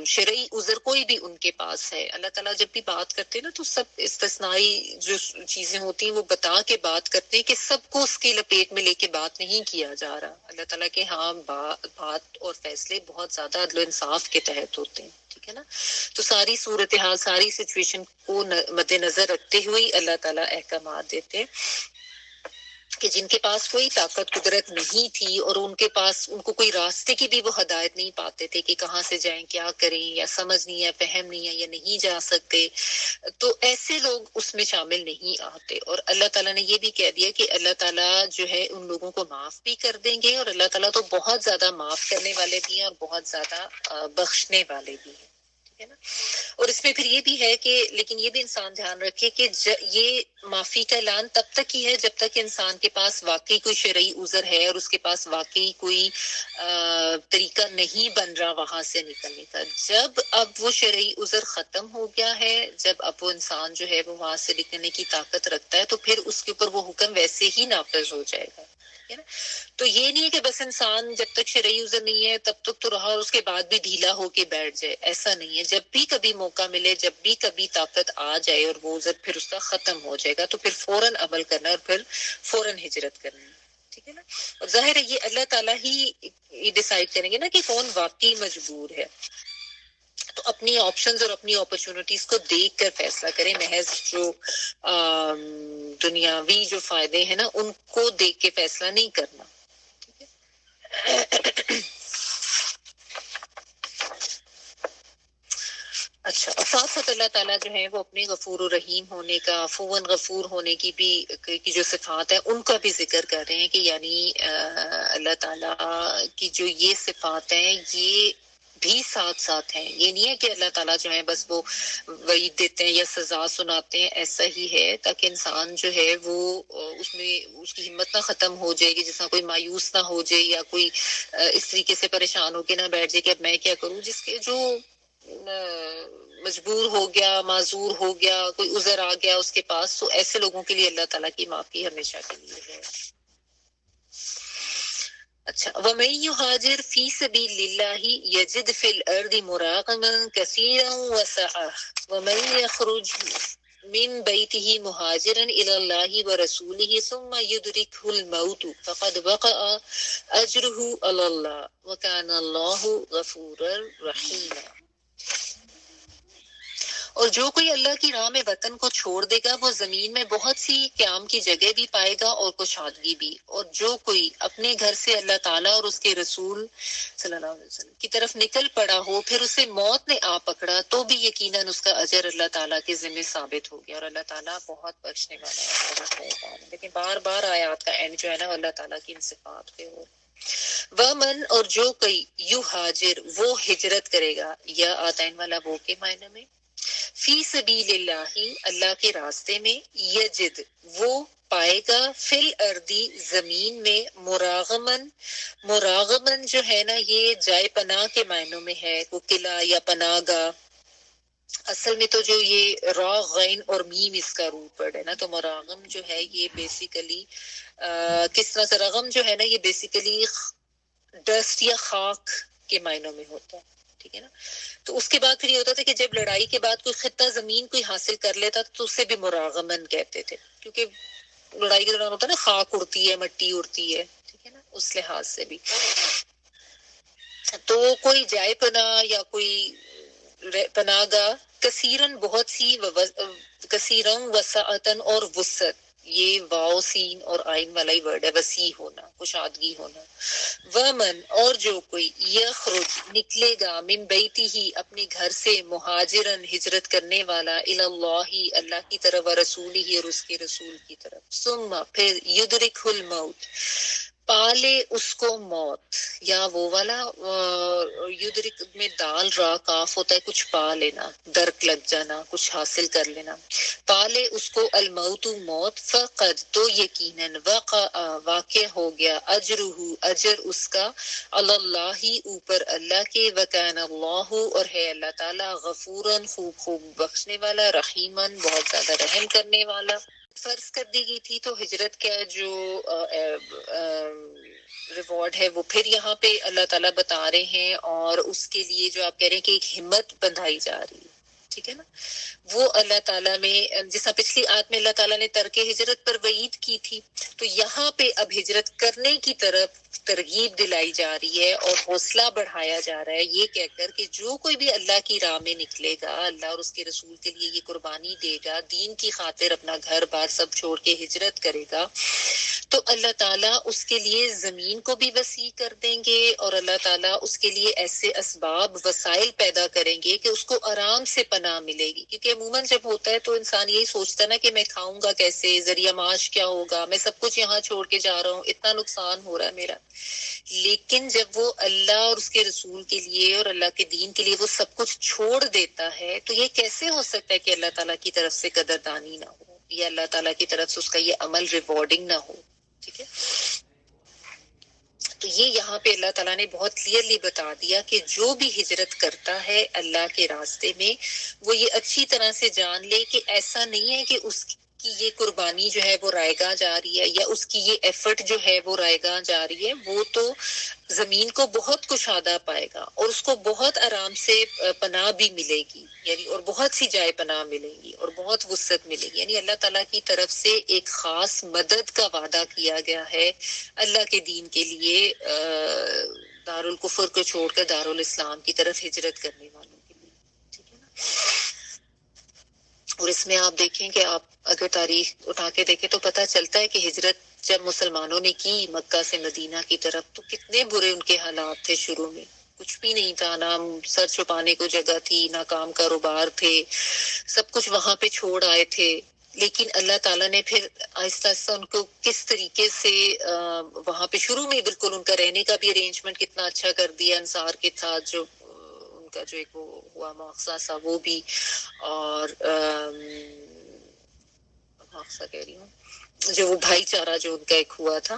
A: شرعی عذر کوئی بھی ان کے پاس ہے. اللہ تعالیٰ جب بھی بات کرتے ہیں نا تو سب استثنائی جو چیزیں ہوتی ہیں وہ بتا کے بات کرتے ہیں، کہ سب کو اس کی لپیٹ میں لے کے بات نہیں کیا جا رہا. اللہ تعالیٰ کے ہاں بات اور فیصلے بہت زیادہ عدل و انصاف کے تحت ہوتے ہیں. ٹھیک ہے نا. تو ساری صورتحال، ساری سچویشن کو مد نظر رکھتے ہوئے اللہ تعالیٰ احکامات دیتے کہ جن کے پاس کوئی طاقت قدرت نہیں تھی، اور ان کے پاس ان کو کوئی راستے کی بھی وہ ہدایت نہیں پاتے تھے کہ کہاں سے جائیں، کیا کریں، یا سمجھ نہیں ہے، فہم نہیں ہے، یا نہیں جا سکتے، تو ایسے لوگ اس میں شامل نہیں آتے. اور اللہ تعالیٰ نے یہ بھی کہہ دیا کہ اللہ تعالیٰ جو ہے ان لوگوں کو معاف بھی کر دیں گے، اور اللہ تعالیٰ تو بہت زیادہ معاف کرنے والے بھی ہیں اور بہت زیادہ بخشنے والے بھی ہیں. ٹھیک ہے نا. اور اس میں پھر یہ بھی ہے کہ لیکن یہ بھی انسان دھیان رکھے کہ یہ معافی کا اعلان تب تک ہی ہے جب تک انسان کے پاس واقعی کوئی شرعی عذر ہے، اور اس کے پاس واقعی کوئی طریقہ نہیں بن رہا وہاں سے نکلنے کا. جب اب وہ شرعی عذر ختم ہو گیا ہے، جب اب وہ انسان جو ہے وہ وہاں سے نکلنے کی طاقت رکھتا ہے، تو پھر اس کے اوپر وہ حکم ویسے ہی نافذ ہو جائے گا. تو یہ نہیں ہے کہ بس انسان جب تک شرعی عذر نہیں ہے تب تک تو رہا اور اس کے بعد بھی ڈھیلا ہو کے بیٹھ جائے، ایسا نہیں ہے. جب بھی کبھی موقع ملے، جب بھی کبھی طاقت آ جائے اور وہ عذر پھر اس کا ختم ہو جائے گا، تو پھر فوراً عمل کرنا ہے اور پھر فوراً ہجرت کرنی ہے. ٹھیک ہے نا. اور ظاہر ہے یہ اللہ تعالیٰ ہی ڈیسائیڈ کریں گے نا کہ کون واقعی مجبور ہے. تو اپنی آپشنز اور اپنی اپرچونٹیز کو دیکھ کر فیصلہ کریں، محض جو دنیاوی جو فائدے ہیں نا ان کو دیکھ کے فیصلہ نہیں کرنا. ٹھیک ہے. اچھا، اور ساتھ ساتھ اللہ تعالیٰ جو ہے وہ اپنے غفور و رحیم ہونے کا، عفواً غفور ہونے کی بھی کی جو صفات ہیں ان کا بھی ذکر کر رہے ہیں، کہ یعنی اللہ تعالیٰ کی جو یہ صفات ہیں یہ بھی ساتھ ساتھ ہیں. یہ نہیں ہے کہ اللہ تعالیٰ جو ہے بس وہ وعید دیتے ہیں یا سزا سناتے ہیں، ایسا ہی ہے تاکہ انسان جو ہے وہ اس میں اس کی ہمت نہ ختم ہو جائے گی، جس طرح کوئی مایوس نہ ہو جائے یا کوئی اس طریقے سے پریشان ہو کے نہ بیٹھ جائے کہ اب میں کیا کروں. جس کے جو مجبور ہو گیا، معذور ہو گیا، کوئی عذر آ گیا اس کے پاس، تو ایسے لوگوں کے لیے اللہ تعالیٰ کی معافی ہمیشہ کے لیے ہے. اچھا وَمَن يُهَاجِرْ فِي سَبِيلِ اللَّهِ يَجِدْ فِي الْأَرْضِ مُرَاغَمًا كَثِيرًا وَسَعَةً وَمَن يَخْرُجْ مِن بَيْتِهِ مُهَاجِرًا إِلَى اللَّهِ وَرَسُولِهِ ثُمَّ يُدْرِكْهُ الْمَوْتُ فَقَدْ وَقَعَ أَجْرُهُ عَلَى اللَّهِ وَكَانَ اللَّهُ غَفُورًا رَحِيمًا۔ اور جو کوئی اللہ کی راہ میں وطن کو چھوڑ دے گا وہ زمین میں بہت سی قیام کی جگہ بھی پائے گا اور کشادگی بھی، اور جو کوئی اپنے گھر سے اللہ تعالیٰ اور اس کے رسول صلی اللہ علیہ وسلم کی طرف نکل پڑا ہو پھر اسے موت نے آ پکڑا تو بھی یقیناً اس کا اجر اللہ تعالیٰ کے ذمہ ثابت ہو گیا، اور اللہ تعالیٰ بہت بخشنے والا ہے، بہت مہربان ہے۔ لیکن بار بار آیات کا اینڈ جو ہے نا اللہ تعالیٰ کی ان صفات پہ ہو۔ وَمَن اور جو کوئی یو حاجر وہ ہجرت کرے گا، یا آتین والا وہ کے معنی میں، فی سبیل اللہ اللہ کے راستے میں، یجد وہ پائے گا، فی الارضی زمین میں، مراغمن مراغمن جو ہے نا یہ جائے پناہ کے معنوں میں ہے، وہ قلعہ یا پناہ گاہ۔ اصل میں تو جو یہ را غین اور میم اس کا روٹ ورڈ ہے نا، تو مراغم جو ہے یہ بیسیکلی کس طرح سے رغم جو ہے نا یہ بیسیکلی ڈسٹ یا خاک کے معنوں میں ہوتا ہے، ٹھیک ہے نا۔ تو اس کے بعد پھر یہ ہوتا تھا کہ جب لڑائی کے بعد کوئی خطہ زمین کوئی حاصل کر لیتا تو اسے بھی مراغمن کہتے تھے، کیونکہ لڑائی کے دوران ہوتا ہے نا خاک اڑتی ہے، مٹی اڑتی ہے، ٹھیک ہے نا، اس لحاظ سے بھی۔ تو کوئی جائے پناہ یا کوئی پناہ گاہ، کثیرن بہت سی، کثیرن وسعتن اور وسعت، یہ واو سین اور آئین والا ہی ورڈ ہے، وسیع ہونا، کشادگی ہونا۔ ومن اور جو کوئی یخرج نکلے گا، من بیتی ہی اپنے گھر سے، مہاجرن ہجرت کرنے والا، اللہ اللہ کی طرف، رسول ہی اور اس کے رسول کی طرف، ثم پھر یدرک الموت پالے اس کو موت، یا وہ والا یدرک میں دال را کاف ہوتا ہے کچھ پا لینا، درک لگ جانا، کچھ حاصل کر لینا، پالے اس کو الموت موت، فقد تو یقیناً واقع ہو گیا، اجرہ اجر اس کا، اللہ ہی اوپر اللہ کے، وکان اللہ اور ہے اللہ تعالیٰ، غفوراً خوب خوب بخشنے والا، رحیماً بہت زیادہ رحم کرنے والا۔ فرض کر دی گئی تھی تو ہجرت کا جو ریوارڈ ہے وہ پھر یہاں پہ اللہ تعالیٰ بتا رہے ہیں، اور اس کے لیے جو آپ کہہ رہے ہیں کہ ایک ہمت بندھائی جا رہی ہے، ٹھیک ہے نا، وہ اللہ تعالیٰ میں جیسا پچھلی آیت میں اللہ تعالیٰ نے ترک ہجرت پر وعید کی تھی، تو یہاں پہ اب ہجرت کرنے کی طرف ترغیب دلائی جا رہی ہے اور حوصلہ بڑھایا جا رہا ہے، یہ کہہ کر کہ جو کوئی بھی اللہ کی راہ میں نکلے گا، اللہ اور اس کے رسول کے لیے یہ قربانی دے گا، دین کی خاطر اپنا گھر بار سب چھوڑ کے ہجرت کرے گا، تو اللہ تعالیٰ اس کے لیے زمین کو بھی وسیع کر دیں گے، اور اللہ تعالیٰ اس کے لیے ایسے اسباب وسائل پیدا کریں گے کہ اس کو آرام سے پناہ ملے گی، کیونکہ عموماً جب ہوتا ہے تو انسان یہی سوچتا ہے نا کہ میں کھاؤں گا کیسے، ذریعہ معاش کیا ہوگا، میں سب کچھ یہاں چھوڑ کے جا رہا ہوں، اتنا نقصان ہو رہا ہے میرا۔ لیکن جب وہ اللہ اور اس کے رسول کے لیے اور اللہ کے دین کے لیے وہ سب کچھ چھوڑ دیتا ہے، تو یہ کیسے ہو سکتا ہے کہ اللہ تعالیٰ کی طرف سے قدردانی نہ ہو، یا اللہ تعالیٰ کی طرف سے اس کا یہ عمل ریوارڈنگ نہ ہو، ٹھیک ہے۔ تو یہ یہاں پہ اللہ تعالیٰ نے بہت کلیئرلی بتا دیا کہ جو بھی ہجرت کرتا ہے اللہ کے راستے میں، وہ یہ اچھی طرح سے جان لے کہ ایسا نہیں ہے کہ اس کی یہ قربانی جو ہے وہ رائے گاہ جا رہی ہے، یا اس کی یہ ایفرٹ جو ہے وہ رائے گاہ جا رہی ہے، وہ تو زمین کو بہت کشادہ پائے گا، اور اس کو بہت آرام سے پناہ بھی ملے گی، یعنی اور بہت سی جائے پناہ ملے گی، اور بہت وسعت ملے گی، یعنی اللہ تعالیٰ کی طرف سے ایک خاص مدد کا وعدہ کیا گیا ہے اللہ کے دین کے لیے، دارالکفر کو چھوڑ کر دارالاسلام کی طرف ہجرت کرنے والوں کے لیے، ٹھیک ہے نا۔ اور اس میں آپ دیکھیں کہ آپ اگر تاریخ اٹھا کے دیکھیں تو پتہ چلتا ہے کہ ہجرت جب مسلمانوں نے کی مکہ سے مدینہ کی طرف تو کتنے برے ان کے حالات تھے، شروع میں کچھ بھی نہیں تھا، نہ سر چھپانے کو جگہ تھی، نہ کام کاروبار تھے، سب کچھ وہاں پہ چھوڑ آئے تھے، لیکن اللہ تعالیٰ نے پھر آہستہ آہستہ ان کو کس طریقے سے وہاں پہ شروع میں بالکل ان کا رہنے کا بھی ارینجمنٹ کتنا اچھا کر دیا انصار کے ساتھ، جو ان کا جو ایک وہ ہوا مواخذہ سا وہ بھی، اور مواخذہ کہہ رہی ہوں جو وہ بھائی چارہ جو ان کا ایک ہوا تھا،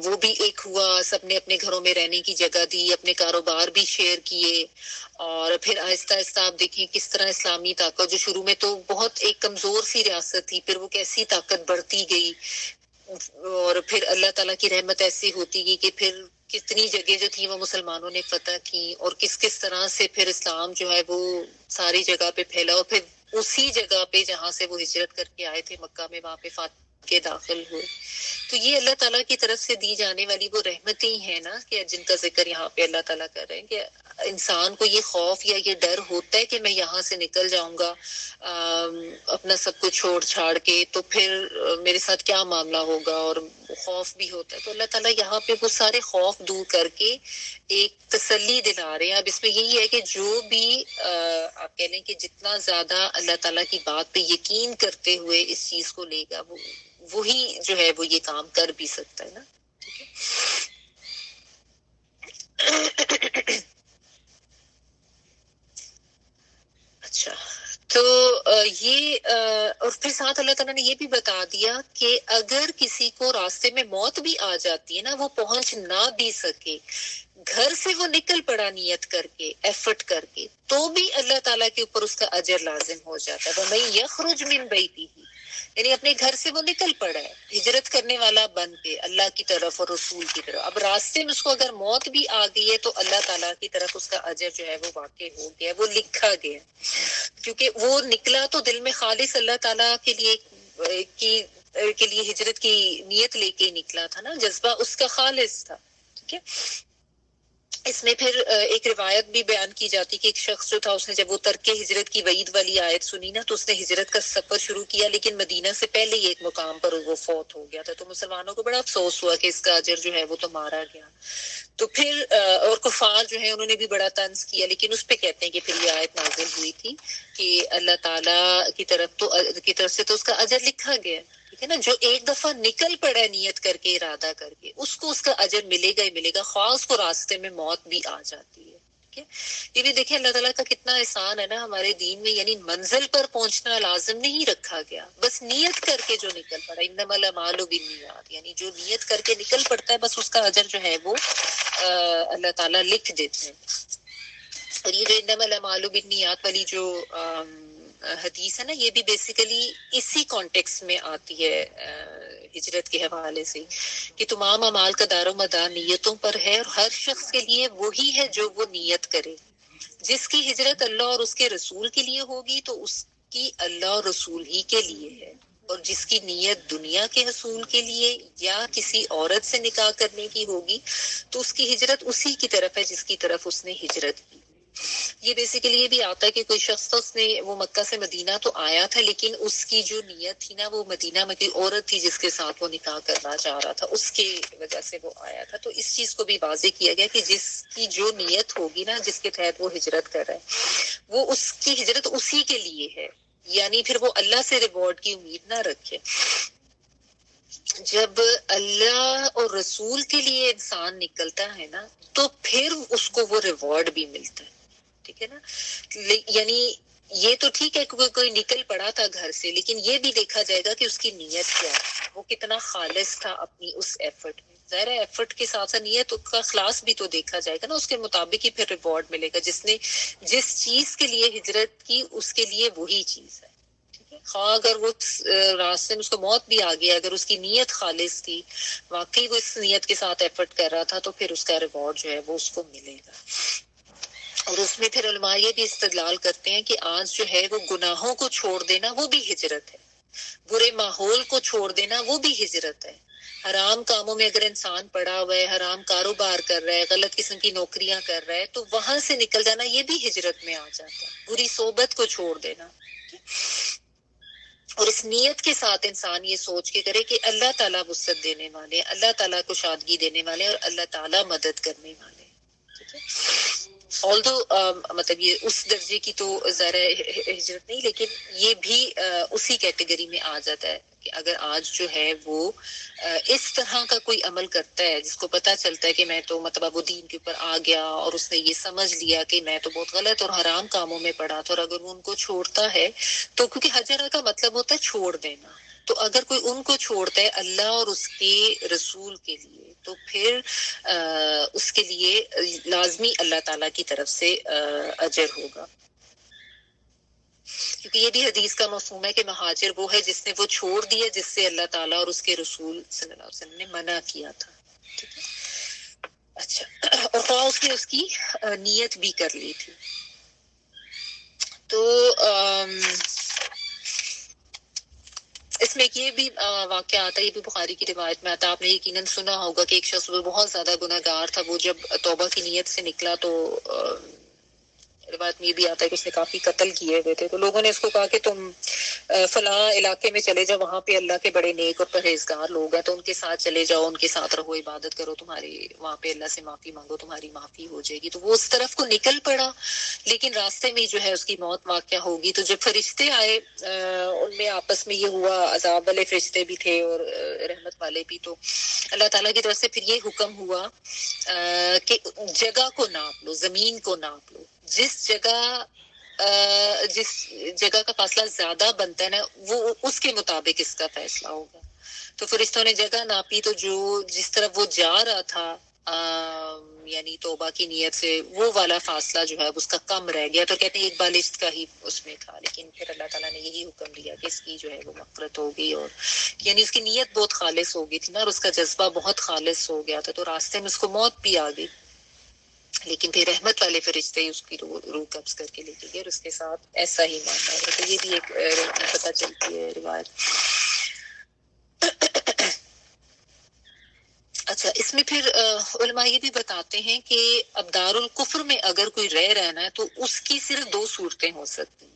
A: وہ بھی ایک ہوا، سب نے اپنے گھروں میں رہنے کی جگہ دی، اپنے کاروبار بھی شیئر کیے، اور پھر آہستہ آہستہ آپ دیکھیں کس طرح اسلامی طاقت جو شروع میں تو بہت ایک کمزور سی ریاست تھی، پھر وہ کیسی طاقت بڑھتی گئی، اور پھر اللہ تعالیٰ کی رحمت ایسی ہوتی گئی کہ پھر کتنی جگہ جو تھی وہ مسلمانوں نے فتح کی، اور کس کس طرح سے پھر اسلام جو ہے وہ ساری جگہ پہ پھیلا، اور پھر اسی جگہ پہ جہاں سے وہ ہجرت کر کے آئے تھے مکہ میں، وہاں پہ فاتح کے داخل ہوئے. تو یہ اللہ تعالیٰ کی طرف سے دی جانے والی وہ رحمتیں ہیں نا کہ جن کا ذکر یہاں پہ اللہ تعالیٰ کر رہے ہیں کہ انسان کو یہ خوف یا یہ ڈر ہوتا ہے کہ میں یہاں سے نکل جاؤں گا اپنا سب کچھ چھوڑ چھاڑ کے، تو پھر میرے ساتھ کیا معاملہ ہوگا، اور خوف بھی ہوتا ہے. تو اللہ تعالیٰ یہاں پہ وہ سارے خوف دور کر کے ایک تسلی دلا رہے ہیں. اب اس میں یہی ہے کہ جو بھی آپ کہہ لیں کہ جتنا زیادہ اللہ تعالیٰ کی بات پہ یقین کرتے ہوئے اس چیز کو لے گا، وہی جو ہے وہ یہ کام کر بھی سکتا ہے نا. اچھا، تو یہ اور پھر ساتھ اللہ تعالیٰ نے یہ بھی بتا دیا کہ اگر کسی کو راستے میں موت بھی آ جاتی ہے نا، وہ پہنچ نہ بھی سکے، گھر سے وہ نکل پڑا نیت کر کے، ایفرٹ کر کے، تو بھی اللہ تعالیٰ کے اوپر اس کا اجر لازم ہو جاتا ہے. وَمَن يَخْرُجْ مِن بَيْتِهِ، یعنی اپنے گھر سے وہ نکل پڑا ہے ہجرت کرنے والا بن کے اللہ کی طرف اور رسول کی طرف. اب راستے میں اس کو اگر موت بھی آ گئی ہے تو اللہ تعالیٰ کی طرف اس کا اجر جو ہے وہ واقع ہو گیا، وہ لکھا گیا، کیونکہ وہ نکلا تو دل میں خالص اللہ تعالیٰ کے لیے کے لیے ہجرت کی نیت لے کے نکلا تھا نا، جذبہ اس کا خالص تھا. ٹھیک ہے. اس میں پھر ایک روایت بھی بیان کی جاتی کہ ایک شخص جو تھا، اس نے جب وہ ترک ہجرت کی وعید والی آیت سنی نا، تو اس نے ہجرت کا سفر شروع کیا، لیکن مدینہ سے پہلے ہی ایک مقام پر وہ فوت ہو گیا تھا. تو مسلمانوں کو بڑا افسوس ہوا کہ اس کا اجر جو ہے وہ تو مارا گیا. تو پھر اور کفار جو ہیں انہوں نے بھی بڑا طنز کیا، لیکن اس پہ کہتے ہیں کہ پھر یہ آیت نازل ہوئی تھی کہ اللہ تعالیٰ کی طرف سے تو اس کا اجر لکھا گیا. ٹھیک ہے نا. جو ایک دفعہ نکل پڑا نیت کر کے، ارادہ کر کے، اس کو اس کا اجر ملے گا ہی ملے گا، خواہ اس کو راستے میں موت بھی آ جاتی ہے. ٹھیک ہے. یہ بھی دیکھیں اللہ تعالیٰ کا کتنا احسان ہے نا ہمارے دین میں، یعنی منزل پر پہنچنا لازم نہیں رکھا گیا، بس نیت کر کے جو نکل پڑا، انما الاعمال بالنیات، یعنی جو نیت کر کے نکل پڑتا ہے بس اس کا اجر جو ہے وہ اللہ تعالیٰ لکھ دیتے ہیں. اور یہ جو انما الاعمال بالنیات والی جو حدیث ہے نا، یہ بھی بیسیکلی اسی کانٹیکس میں آتی ہے ہجرت کے حوالے سے، کہ تمام اعمال کا دار و مدار نیتوں پر ہے، اور ہر شخص کے لیے وہی ہے جو وہ نیت کرے. جس کی ہجرت اللہ اور اس کے رسول کے لیے ہوگی تو اس کی اللہ اور رسول ہی کے لیے ہے، اور جس کی نیت دنیا کے حصول کے لیے یا کسی عورت سے نکاح کرنے کی ہوگی تو اس کی ہجرت اسی کی طرف ہے جس کی طرف اس نے ہجرت کی. یہ بیسیکلی یہ بھی آتا ہے کہ کوئی شخص تھا، اس نے وہ مکہ سے مدینہ تو آیا تھا، لیکن اس کی جو نیت تھی نا، وہ مدینہ میں کوئی عورت تھی جس کے ساتھ وہ نکاح کرنا چاہ رہا تھا، اس کی وجہ سے وہ آیا تھا. تو اس چیز کو بھی واضح کیا گیا کہ جس کی جو نیت ہوگی نا، جس کے تحت وہ ہجرت کر رہا ہے، وہ اس کی ہجرت اسی کے لیے ہے، یعنی پھر وہ اللہ سے ریوارڈ کی امید نہ رکھے. جب اللہ اور رسول کے لیے انسان نکلتا ہے نا، تو پھر اس کو وہ ریوارڈ بھی ملتا ہے. ٹھیک ہے نا. یعنی یہ تو ٹھیک ہے کہ کوئی نکل پڑا تھا گھر سے، لیکن یہ بھی دیکھا جائے گا کہ اس کی نیت کیا ہے، وہ کتنا خالص تھا اپنی اس ایفرٹ میں. ظاہر ہے ایفرٹ کے ساتھ ساتھ نیت کا اخلاص بھی تو دیکھا جائے گا نا، اس کے مطابق ہی پھر ریوارڈ ملے گا. جس نے جس چیز کے لیے ہجرت کی اس کے لیے وہی چیز ہے. خواہ اگر وہ راستے میں اس کو موت بھی آ گیا، اگر اس کی نیت خالص تھی، واقعی وہ اس نیت کے ساتھ ایفرٹ کر رہا تھا، تو پھر اس کا ریوارڈ جو ہے وہ اس کو ملے گا. اور اس میں پھر علماء یہ بھی استدلال کرتے ہیں کہ آج جو ہے وہ گناہوں کو چھوڑ دینا وہ بھی ہجرت ہے، برے ماحول کو چھوڑ دینا وہ بھی ہجرت ہے. حرام کاموں میں اگر انسان پڑا ہوا ہے، حرام کاروبار کر رہا ہے، غلط قسم کی نوکریاں کر رہا ہے، تو وہاں سے نکل جانا یہ بھی ہجرت میں آ جاتا ہے. بری صحبت کو چھوڑ دینا، اور اس نیت کے ساتھ انسان یہ سوچ کے کرے کہ اللہ تعالیٰ وسعت دینے والے، اللہ تعالیٰ کو شادگی دینے والے، اور اللہ تعالیٰ مدد کرنے والے. ٹھیک ہے. آلدو مطلب یہ اس درجے کی تو ظاہر ہجرت نہیں، لیکن یہ بھی اسی کیٹیگری میں آ جاتا ہے کہ اگر آج جو ہے وہ اس طرح کا کوئی عمل کرتا ہے جس کو پتہ چلتا ہے کہ میں تو مطلب وہ دین کے اوپر آ گیا اور اس نے یہ سمجھ لیا کہ میں تو بہت غلط اور حرام کاموں میں پڑا تھا، اور اگر وہ ان کو چھوڑتا ہے تو کیونکہ ہجرہ کا مطلب ہوتا ہے چھوڑ دینا، تو اگر کوئی ان کو چھوڑتا ہے اللہ اور اس کے رسول کے لیے تو پھر اس کے لیے لازمی اللہ تعالیٰ کی طرف سے اجر ہوگا. کیونکہ یہ بھی حدیث کا مفہوم ہے کہ مہاجر وہ ہے جس نے وہ چھوڑ دیا جس سے اللہ تعالیٰ اور اس کے رسول صلی اللہ علیہ وسلم نے منع کیا تھا. ٹھیک ہے. اچھا، اور خواہ اس کی نیت بھی کر لی تھی. تو اس میں ایک یہ بھی واقعہ آتا ہے، یہ بھی بخاری کی روایت میں آتا ہے. آپ نے یقیناً سنا ہوگا کہ ایک شخص وہ بہت زیادہ گناہ گار تھا. وہ جب توبہ کی نیت سے نکلا تو روایت میں یہ بھی آتا ہے کہ اس نے کافی قتل کیے ہوئے تھے. تو لوگوں نے اس کو کہا کہ تم فلاں علاقے میں چلے جاؤ، وہاں پہ اللہ کے بڑے نیک اور پرہیزگار لوگ ہیں، تو ان کے ساتھ چلے جاؤ، ان کے ساتھ رہو، عبادت کرو، تمہاری وہاں پہ اللہ سے معافی مانگو، تمہاری معافی ہو جائے گی. تو وہ اس طرف کو نکل پڑا، لیکن راستے میں جو ہے اس کی موت واقع ہوگی. تو جب فرشتے آئے ان میں آپس میں یہ ہوا، عذاب والے فرشتے بھی تھے اور رحمت والے بھی. تو اللہ تعالیٰ کی طرف سے پھر یہ حکم ہوا کہ جگہ کو ناپ لو، زمین کو ناپ لو. جس جگہ کا فاصلہ زیادہ بنتا ہے نا، وہ اس کے مطابق اس کا فیصلہ ہوگا. تو فرشتوں نے جگہ ناپی، تو جس طرف وہ جا رہا تھا یعنی توبہ کی نیت سے، وہ والا فاصلہ جو ہے اس کا کم رہ گیا. تو کہتے ہیں ایک بالشت کا ہی اس میں تھا، لیکن پھر اللہ تعالیٰ نے یہی حکم دیا کہ اس کی جو ہے وہ مغفرت ہوگی. اور یعنی اس کی نیت بہت خالص ہو گئی تھی نا، اور اس کا جذبہ بہت خالص ہو گیا تھا. تو راستے میں اس کو موت بھی آ گئی، لیکن پھر رحمت والے فرشتے ہی اس کی روح قبض کر کے لے کے گئے، اور اس کے ساتھ ایسا ہی معاملہ ہے. تو یہ بھی ایک پتہ چلتی ہے روایت. اچھا، اس میں پھر علماء یہ بھی بتاتے ہیں کہ اب دارالکفر میں اگر کوئی رہنا ہے تو اس کی صرف دو صورتیں ہو سکتی ہیں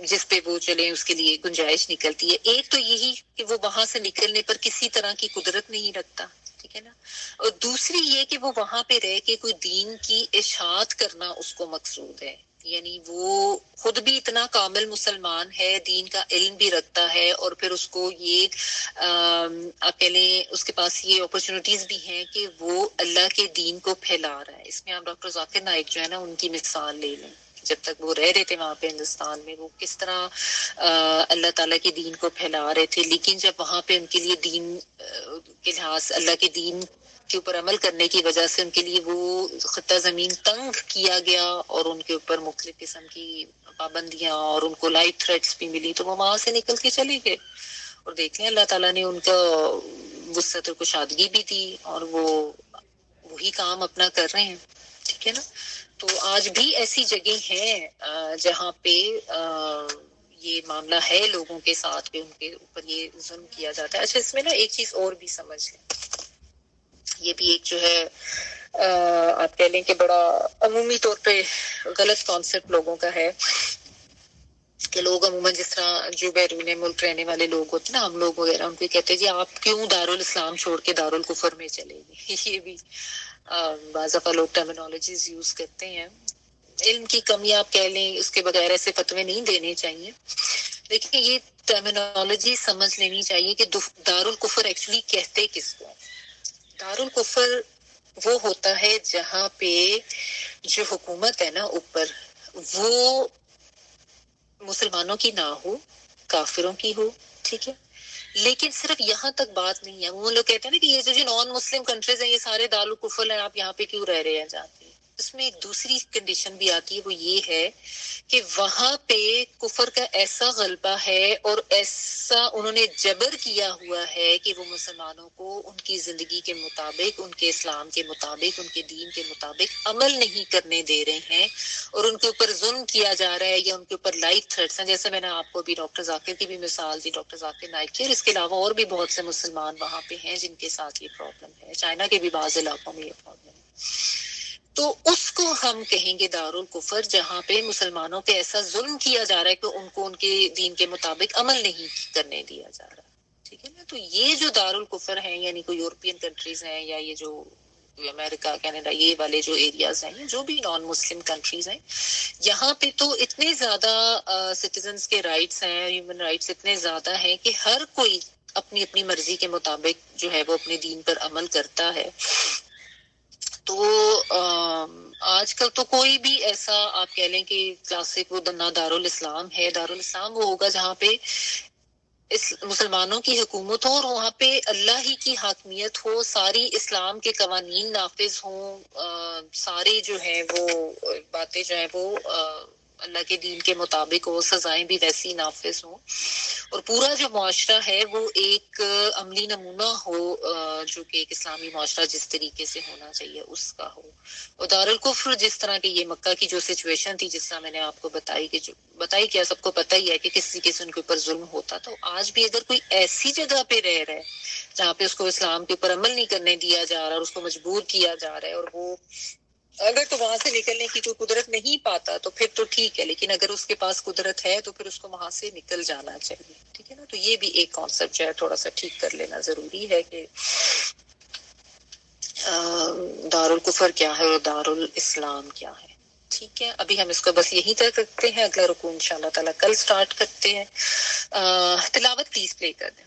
A: جس پہ وہ چلے، اس کے لیے گنجائش نکلتی ہے. ایک تو یہی کہ وہ وہاں سے نکلنے پر کسی طرح کی قدرت نہیں رکھتا، ٹھیک ہے نا. اور دوسری یہ کہ وہ وہاں پہ رہ کے کوئی دین کی اشاعت کرنا اس کو مقصود ہے. یعنی وہ خود بھی اتنا کامل مسلمان ہے، دین کا علم بھی رکھتا ہے، اور پھر اس کو یہ آپ کہہ لیں اس کے پاس یہ اپرچونٹیز بھی ہیں کہ وہ اللہ کے دین کو پھیلا رہا ہے. اس میں آپ ڈاکٹر ذاکر نائک جو ہے نا، ان کی مثال لے لیں. جب تک وہ رہ رہے تھے وہاں پہ ہندوستان میں، وہ کس طرح اللہ تعالیٰ کے دین کو پھیلا رہے تھے. لیکن جب وہاں پہ ان کے لیے دین کے لحاظ اللہ کے دین کے اوپر عمل کرنے کی وجہ سے ان کے لیے وہ خطہ زمین تنگ کیا گیا، اور ان کے اوپر مختلف قسم کی پابندیاں اور ان کو لائف تھریٹس بھی ملی، تو وہ وہاں سے نکل کے چلے گئے. اور دیکھیں اللہ تعالیٰ نے ان کا وسعت اور کشادگی بھی دی، اور وہ وہی کام اپنا کر رہے ہیں. ٹھیک ہے نا. تو آج بھی ایسی جگہ ہیں جہاں پہ یہ معاملہ ہے لوگوں کے ساتھ پہ، ان کے اوپر یہ ظلم کیا جاتا ہے. اچھا، اس میں نا ایک چیز اور بھی سمجھ لیں، یہ بھی ایک جو ہے آپ کہہ لیں کہ بڑا عمومی طور پہ غلط کانسیپٹ لوگوں کا ہے کہ لوگ عموماً جس طرح جو بیرون ملک رہنے والے لوگ ہوتے ہیں نا، ہم لوگ وغیرہ، ان کو کہتے ہیں جی آپ کیوں دارالاسلام چھوڑ کے دارالکفر میں چلے گئے. یہ بھی بعض دفعہ لوگ ٹرمینالوجیز یوز کرتے ہیں. علم کی کمی آپ کہہ لیں، اس کے بغیر ایسے فتوے نہیں دینے چاہیے. لیکن یہ ٹرمینالوجی سمجھ لینی چاہیے کہ دارالکفر ایکچولی کہتے کس کو. دارالکفر وہ ہوتا ہے جہاں پہ جو حکومت ہے نا اوپر، وہ مسلمانوں کی نہ ہو، کافروں کی ہو. ٹھیک ہے. لیکن صرف یہاں تک بات نہیں ہے. وہ لوگ کہتے ہیں نا کہ یہ جو نان مسلم کنٹریز ہیں یہ سارے دارالکفر ہیں، آپ یہاں پہ کیوں رہ رہے ہیں جاتے ہیں. اس میں ایک دوسری کنڈیشن بھی آتی ہے، وہ یہ ہے کہ وہاں پہ کفر کا ایسا غلبہ ہے اور ایسا انہوں نے جبر کیا ہوا ہے کہ وہ مسلمانوں کو ان کی زندگی کے مطابق، ان کے اسلام کے مطابق، ان کے دین کے مطابق عمل نہیں کرنے دے رہے ہیں، اور ان کے اوپر ظلم کیا جا رہا ہے، یا ان کے اوپر لائف تھریٹس ہیں. جیسے میں نے آپ کو بھی ڈاکٹر ذاکر کی بھی مثال دی، ڈاکٹر ذاکر نائک کی، اور اس کے علاوہ اور بھی بہت سے مسلمان وہاں پہ ہیں جن کے ساتھ یہ پرابلم ہے. چائنا کے بھی بعض علاقوں میں یہ پرابلم ہے. تو اس کو ہم کہیں گے دارالکفر، جہاں پہ مسلمانوں پہ ایسا ظلم کیا جا رہا ہے کہ ان کو ان کے دین کے مطابق عمل نہیں کرنے دیا جا رہا. ٹھیک ہے نا. تو یہ جو دارالکفر ہیں، یعنی کوئی یورپین کنٹریز ہیں، یا یہ جو امریکہ، کینیڈا، یہ والے جو ایریاز ہیں، جو بھی نان مسلم کنٹریز ہیں، یہاں پہ تو اتنے زیادہ سٹیزنز کے رائٹس ہیں، ہیومن رائٹس اتنے زیادہ ہیں کہ ہر کوئی اپنی اپنی مرضی کے مطابق جو ہے وہ اپنے دین پر عمل کرتا ہے. تو آج کل تو کوئی بھی ایسا آپ کہہ لیں کہ کلاسک وہ نہ دارالاسلام ہے. دارالاسلام وہ ہوگا جہاں پہ اس مسلمانوں کی حکومت ہو، اور وہاں پہ اللہ ہی کی حاکمیت ہو، ساری اسلام کے قوانین نافذ ہوں، سارے جو ہیں وہ باتیں جو ہیں وہ اللہ کے دین کے مطابق ہو، سزائیں بھی ویسی نافذ ہوں، اور پورا جو معاشرہ ہے وہ ایک عملی نمونہ ہو جو کہ ایک اسلامی معاشرہ جس طریقے سے ہونا چاہیے اس کا ہو. اور دارالکفر جس طرح کی یہ مکہ کی جو سچویشن تھی، جس طرح میں نے آپ کو بتائی کہ جو بتائی کیا سب کو پتہ ہی ہے کہ کس طریقے سے ان کے اوپر ظلم ہوتا، تو آج بھی اگر کوئی ایسی جگہ پہ رہ رہا ہے جہاں پہ اس کو اسلام کے اوپر عمل نہیں کرنے دیا جا رہا اور اس کو مجبور کیا جا رہا ہے، اور وہ اگر تو وہاں سے نکلنے کی کوئی قدرت نہیں پاتا تو پھر تو ٹھیک ہے، لیکن اگر اس کے پاس قدرت ہے تو پھر اس کو وہاں سے نکل جانا چاہیے. ٹھیک ہے نا؟ تو یہ بھی ایک کانسیپٹ جو ہے تھوڑا سا ٹھیک کر لینا ضروری ہے کہ دارالکفر کیا ہے اور دارالاسلام کیا ہے. ٹھیک ہے، ابھی ہم اس کو بس یہیں تک رکھتے ہیں، اگلا رکوع انشاءاللہ تعالیٰ کل سٹارٹ کرتے ہیں. تلاوت پلیز پلے کر دیں.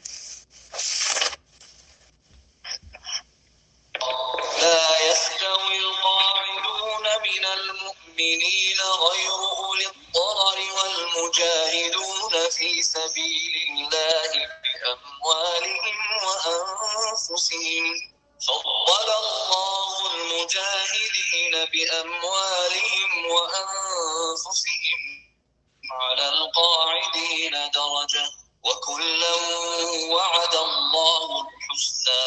A: لا يستوي القاعدون من المؤمنين غير أولي الضرر والمجاهدون في سبيل الله بأموالهم وأنفسهم فضل الله المجاهدين بأموالهم وأنفسهم على القاعدين درجة وكلا وعد الله الحسنى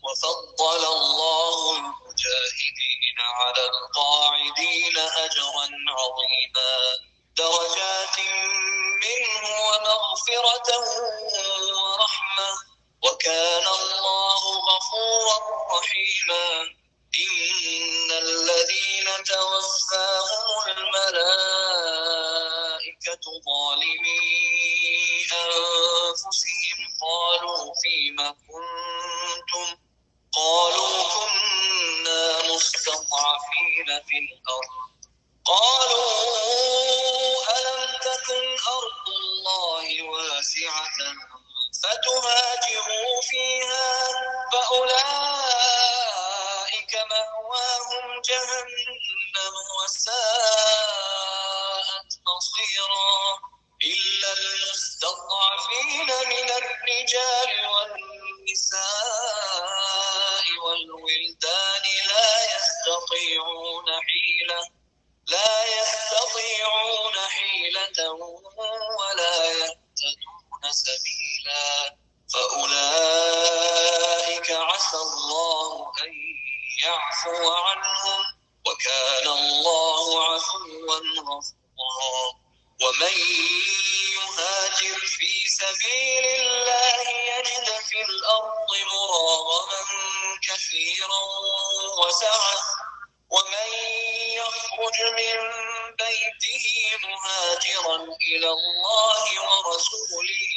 A: وفضل الله المجاهدين على القاعدين أجرا عظيما درجات منه ومغفرة ورحمة وكان الله غفورا رحيما. إن الذين توفاهم الملائكة ظالمي أنفسهم قالوا فيما كنتم قالوا كنا مستضعفين في الأرض قالوا ألم تكن أرض الله واسعة فتهاجروا فيها فأولئك مأواهم جهنم وساءت مصيرا إلا المستضعفين من الرجال والنساء والولدان لا يستطيعون حيلة ولا يهتدون سبيلا فأولئك عسى الله أن يعفو عنهم وكان الله عفوا غفورا. ومن يهاجر في سبيل الله يجد في الأرض مراغما كثيرا وسعة ومن يخرج من بيته مهاجرا إلى الله ورسوله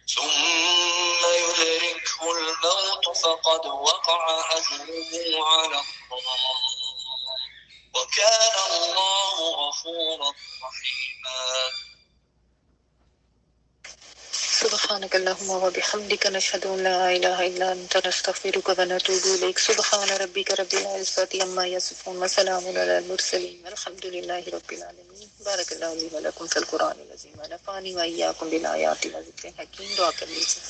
A: ثم يدركه الموت فقد وقع أجره على الله وكان الله غفورا رحيما. سبحانك اللهم وبحمدك نشهد ان لا اله الا انت نستغفرك ونتوب اليك. سبحان ربك رب العزة عما يصفون وسلام على المرسلين والحمد لله رب العالمين. بارك الله لي ولكم في القرآن العظيم ونفعني وإياكم بالآيات والذكر الحكيم. دعا کر لیجیے.